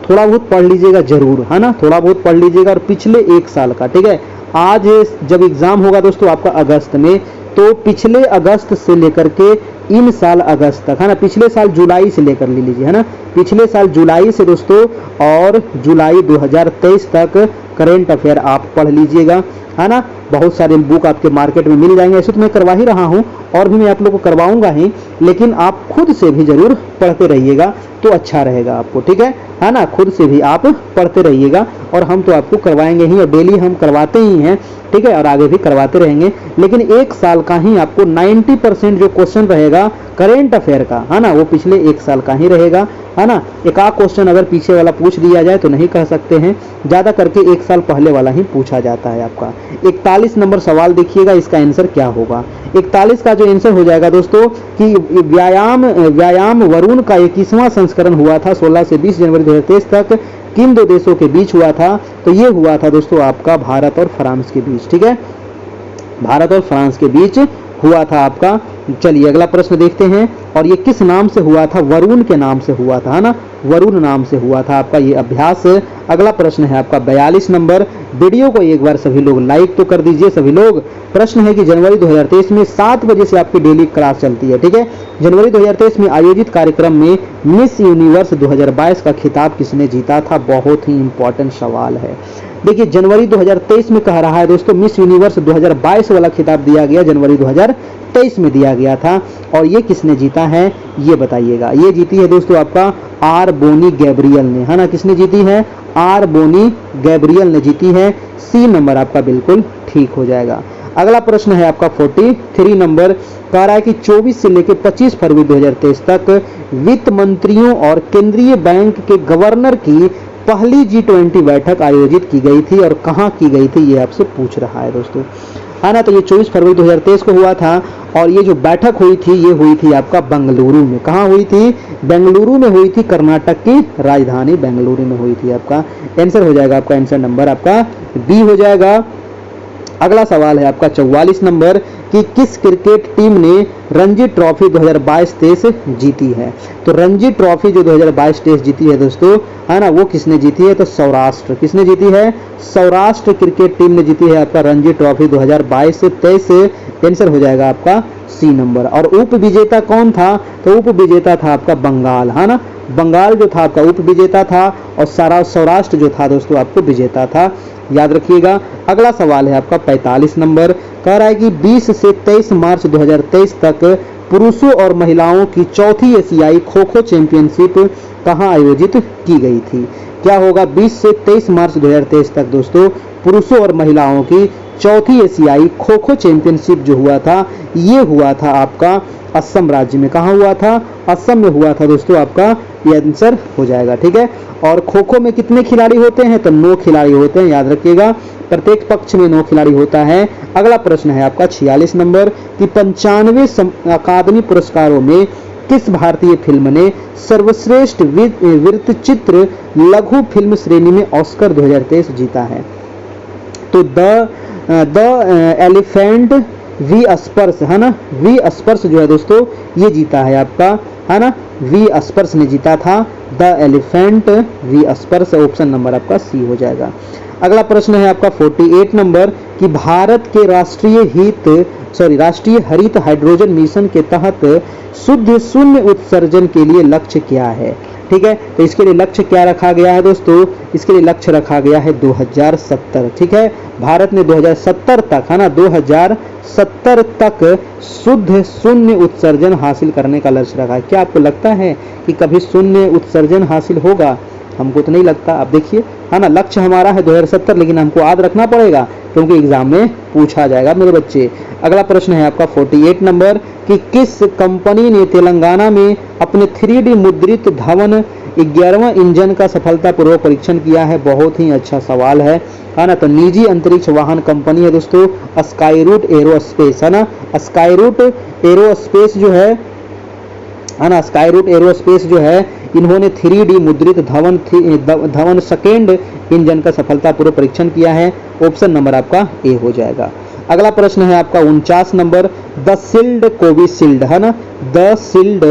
थोड़ा बहुत पढ़ लीजिएगा जरूर, है ना, थोड़ा बहुत पढ़ लीजिएगा, और पिछले 1 साल का। ठीक है, आज जब एग्जाम होगा दोस्तों आपका अगस्त में, तो पिछले अगस्त से लेकर के इन साल अगस्त तक, है ना, पिछले साल जुलाई से लेकर ले लीजिए, है ना, पिछले साल जुलाई से दोस्तों और जुलाई 2023 तक करेंट अफेयर आप पढ़ लीजिएगा, है ना। बहुत सारे बुक आपके मार्केट में मिल जाएंगे, ऐसे तो मैं करवा ही रहा हूँ, और भी मैं आप लोगों को करवाऊंगा ही, लेकिन आप खुद से भी जरूर पढ़ते रहिएगा तो अच्छा रहेगा आपको। ठीक है ना, खुद से भी आप पढ़ते रहिएगा, और हम तो आपको करवाएंगे ही, और डेली हम करवाते ही हैं। ठीक है, और आगे भी करवाते रहेंगे, लेकिन 1 साल का ही आपको 90% जो क्वेश्चन रहेगा करेंट अफेयर का, है ना, वो पिछले 1 साल का ही रहेगा, है ना। एक आध क्वेश्चन अगर पीछे वाला पूछ दिया जाए तो नहीं कह सकते हैं, ज़्यादा करके 1 साल पहले वाला ही पूछा जाता है आपका। 41 नंबर सवाल देखिएगा, इसका आंसर क्या होगा। 41 का जो आंसर हो जाएगा दोस्तों कि व्यायाम वरुण का 21वां संस्करण हुआ था 16 से 20 जनवरी 2023 तक किन दो देशों के बीच हुआ था, तो ये हुआ था दोस्तों आपका भारत और फ्रांस के बीच। ठीक है, भारत और फ्रांस के बीच हुआ था आपका। चलिए अगला प्रश्न देखते हैं, और ये किस नाम से हुआ था, वरुण के नाम से हुआ था, है ना, वरुण नाम से हुआ था आपका ये अभ्यास। अगला प्रश्न है आपका 42 नंबर। वीडियो को एक बार सभी लोग लाइक तो कर दीजिए सभी लोग। प्रश्न है कि जनवरी 2023 में 7 बजे से आपकी डेली क्लास चलती है। ठीक है, जनवरी 2023 में आयोजित कार्यक्रम में मिस यूनिवर्स 2022 का खिताब किसने जीता था, बहुत ही इंपॉर्टेंट सवाल है। देखिए जनवरी 2023 में कह रहा है दोस्तों, मिस यूनिवर्स 2022 वाला खिताब दिया गया जनवरी 2023 में दिया गया था, और ये किसने जीता है ये बताइएगा। ये जीती है दोस्तों आपका आर बोनी गैब्रियल ने, है ना, किसने जीती है, आर बोनी गैब्रियल ने जीती है। सी नंबर आपका बिल्कुल ठीक हो जाएगा। अगला प्रश्न है आपका 43 नंबर। कह रहा है कि 24 से लेकर 25 फरवरी 2023 तक वित्त मंत्रियों और केंद्रीय बैंक के गवर्नर की पहली G20 बैठक आयोजित की गई थी, और कहाँ की गई थी ये आपसे पूछ रहा है दोस्तों, है ना। तो ये 24 फरवरी 2023 को हुआ था, और ये जो बैठक हुई थी ये हुई थी आपका बेंगलुरु में। कहाँ हुई थी, बेंगलुरु में हुई थी, कर्नाटक की राजधानी बेंगलुरु में हुई थी। आपका आंसर हो जाएगा, आपका आंसर नंबर आपका बी हो जाएगा। अगला सवाल है आपका 44 नंबर कि किस क्रिकेट टीम ने रणजी ट्रॉफी 2022-23 जीती है। तो रणजी ट्रॉफी जो 2022-23 जीती है दोस्तों, है ना, वो किसने जीती है? तो सौराष्ट्र। किसने जीती है? सौराष्ट्र क्रिकेट टीम ने जीती है आपका रणजी ट्रॉफी 2022-23। आंसर हो जाएगा आपका सी नंबर। और उप विजेता कौन था? तो उप विजेता था आपका बंगाल, है ना, बंगाल जो था आपका उप विजेता था और सारा सौराष्ट्र जो था दोस्तों आपको विजेता था, याद रखिएगा। अगला सवाल है आपका 45 नंबर, कह रहा है कि 20 से 23 मार्च 2023 तक पुरुषों और महिलाओं की चौथी एशियाई खो खो चैंपियनशिप कहां आयोजित की गई थी। क्या होगा? 20 से 23 मार्च 2023 तक दोस्तों पुरुषों और महिलाओं की चौथी एशियाई खो खो चैंपियनशिप जो हुआ था, ये हुआ था आपका असम राज्य में। कहाँ हुआ था? असम में हुआ था दोस्तों आपका, ये आंसर हो जाएगा, ठीक है। और खो खो में कितने खिलाड़ी होते हैं? तो 9 खिलाड़ी होते हैं, याद रखिएगा, प्रत्येक पक्ष में 9 खिलाड़ी होता है। अगला प्रश्न है आपका 46 नंबर कि 95 अकादमी पुरस्कारों में किस भारतीय फिल्म ने सर्वश्रेष्ठ वृत्तचित्र लघु फिल्म श्रेणी में ऑस्कर 2023 जीता है। तो द एलिफेंट वी स्पर्श, है ना, वी स्पर्श जो है दोस्तों ये जीता है आपका, है ना, वी स्पर्श ने जीता था, द एलिफेंट वी स्पर्श। ऑप्शन नंबर आपका सी हो जाएगा। अगला प्रश्न है आपका 48 नंबर कि भारत के राष्ट्रीय हरित हाइड्रोजन मिशन के तहत शुद्ध शून्य उत्सर्जन के लिए लक्ष्य क्या है। ठीक है, तो इसके लिए लक्ष्य क्या रखा गया है दोस्तों? इसके लिए लक्ष्य रखा गया है 2070। ठीक है, भारत ने 2070 तक, है ना, 2070 तक शुद्ध शून्य उत्सर्जन हासिल करने का लक्ष्य रखा है। क्या आपको लगता है कि कभी शून्य उत्सर्जन हासिल होगा? हमको तो नहीं लगता। आप देखिए, है ना, लक्ष्य हमारा है 2070, लेकिन हमको याद रखना पड़ेगा क्योंकि एग्जाम में पूछा जाएगा मेरे बच्चे। अगला प्रश्न है आपका 48 नंबर कि किस कंपनी ने तेलंगाना में अपने 3D मुद्रित धवन 11वां इंजन का सफलतापूर्वक परीक्षण किया है। बहुत ही अच्छा सवाल है ना। तो निजी अंतरिक्ष वाहन कंपनी है दोस्तों स्काईरूट एरोस्पेस, है ना, स्काईरूट एरोस्पेस जो है ना, स्काईरूट एरोस्पेस जो है, इन्होंने 3D मुद्रित धवन सेकेंड इंजन का सफलतापूर्वक परीक्षण किया है। ऑप्शन नंबर आपका ए हो जाएगा। अगला प्रश्न है आपका 49 नंबर द शील्ड कोविशील्ड, है ना, द शील्ड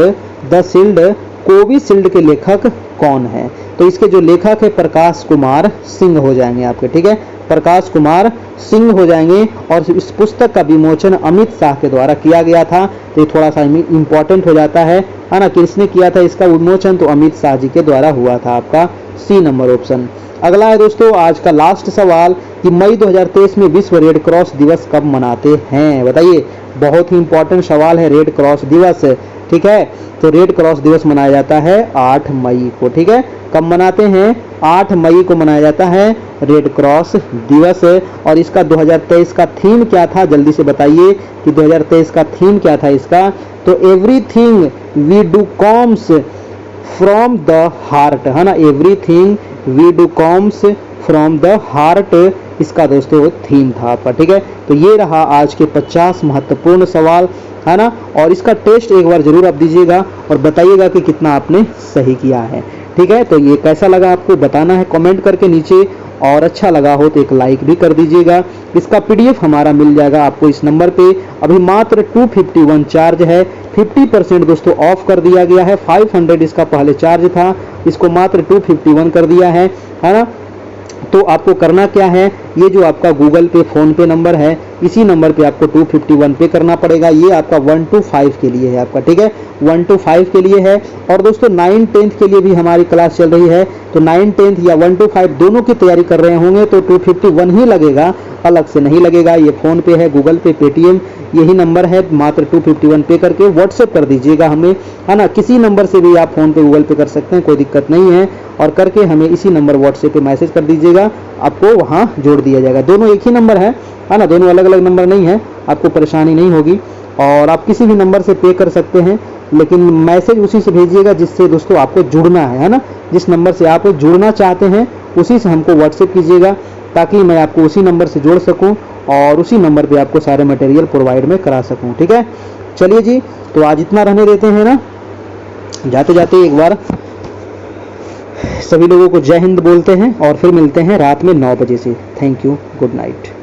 कोविशील्ड के लेखक कौन है? तो इसके जो लेखक है प्रकाश कुमार सिंह हो जाएंगे आपके। ठीक है, प्रकाश कुमार सिंह हो जाएंगे। और इस पुस्तक का विमोचन अमित शाह के द्वारा किया गया था। तो ये थोड़ा सा इंपॉर्टेंट हो जाता है ना, किसने किया था इसका विमोचन? तो अमित शाह जी के द्वारा हुआ था, आपका सी नंबर ऑप्शन। अगला है दोस्तों आज का लास्ट सवाल कि मई 2023 में विश्व रेड क्रॉस दिवस कब मनाते हैं? बताइए, बहुत ही इंपॉर्टेंट सवाल है रेड क्रॉस दिवस। ठीक है, तो रेड क्रॉस दिवस मनाया जाता है 8 मई को। ठीक है, कब मनाते हैं? 8 मई को मनाया जाता है रेड क्रॉस दिवस। और इसका 2023 का थीम क्या था? जल्दी से बताइए कि 2023 का थीम क्या था इसका? तो everything we do comes from the heart, है ना, everything we do comes from the heart, इसका दोस्तों थीम था आपका। ठीक है, तो ये रहा आज के 50 महत्वपूर्ण सवाल, है ना। और इसका टेस्ट एक बार जरूर आप दीजिएगा और बताइएगा कि कितना आपने सही किया है। ठीक है, तो ये कैसा लगा आपको बताना है कमेंट करके नीचे, और अच्छा लगा हो तो एक लाइक भी कर दीजिएगा। इसका PDF हमारा मिल जाएगा आपको इस नंबर पे। अभी मात्र 251 चार्ज है, 50% दोस्तों ऑफ कर दिया गया है। 500 इसका पहले चार्ज था, इसको मात्र 251 कर दिया है ना। तो आपको करना क्या है, ये जो आपका गूगल पे फोन पे नंबर है, इसी नंबर पे आपको 251 पे करना पड़ेगा। ये आपका 1 to 5 के लिए है आपका। ठीक है, 1 to 5 के लिए है। और दोस्तों 9 10th के लिए भी हमारी क्लास चल रही है। तो 9 10th या 1 to 5 दोनों की तैयारी कर रहे होंगे तो 251 ही लगेगा, अलग से नहीं लगेगा। ये फोन पे है, गूगल पे, पेटीएम, यही नंबर है। मात्र 251 पे करके व्हाट्सएप कर दीजिएगा हमें, है ना। किसी नंबर से भी आप फोन पे गूगल पे कर सकते हैं, कोई दिक्कत नहीं है। और करके हमें इसी नंबर व्हाट्सएप पे मैसेज कर दीजिएगा, आपको वहाँ जोड़ दिया जाएगा। दोनों एक ही नंबर है ना, दोनों अलग अलग नंबर नहीं है, आपको परेशानी नहीं होगी। और आप किसी भी नंबर से पे कर सकते हैं, लेकिन मैसेज उसी से भेजिएगा जिससे दोस्तों आपको जुड़ना है ना। जिस नंबर से आप जुड़ना चाहते हैं उसी से हमको व्हाट्सएप कीजिएगा, ताकि मैं आपको उसी नंबर से जोड़ सकूं और उसी नंबर पे आपको सारे मटेरियल प्रोवाइड में करा सकूं। ठीक है, चलिए जी, तो आज इतना रहने देते हैं ना। जाते जाते एक बार सभी लोगों को जय हिंद बोलते हैं और फिर मिलते हैं रात में 9 बजे से। Thank you, good night.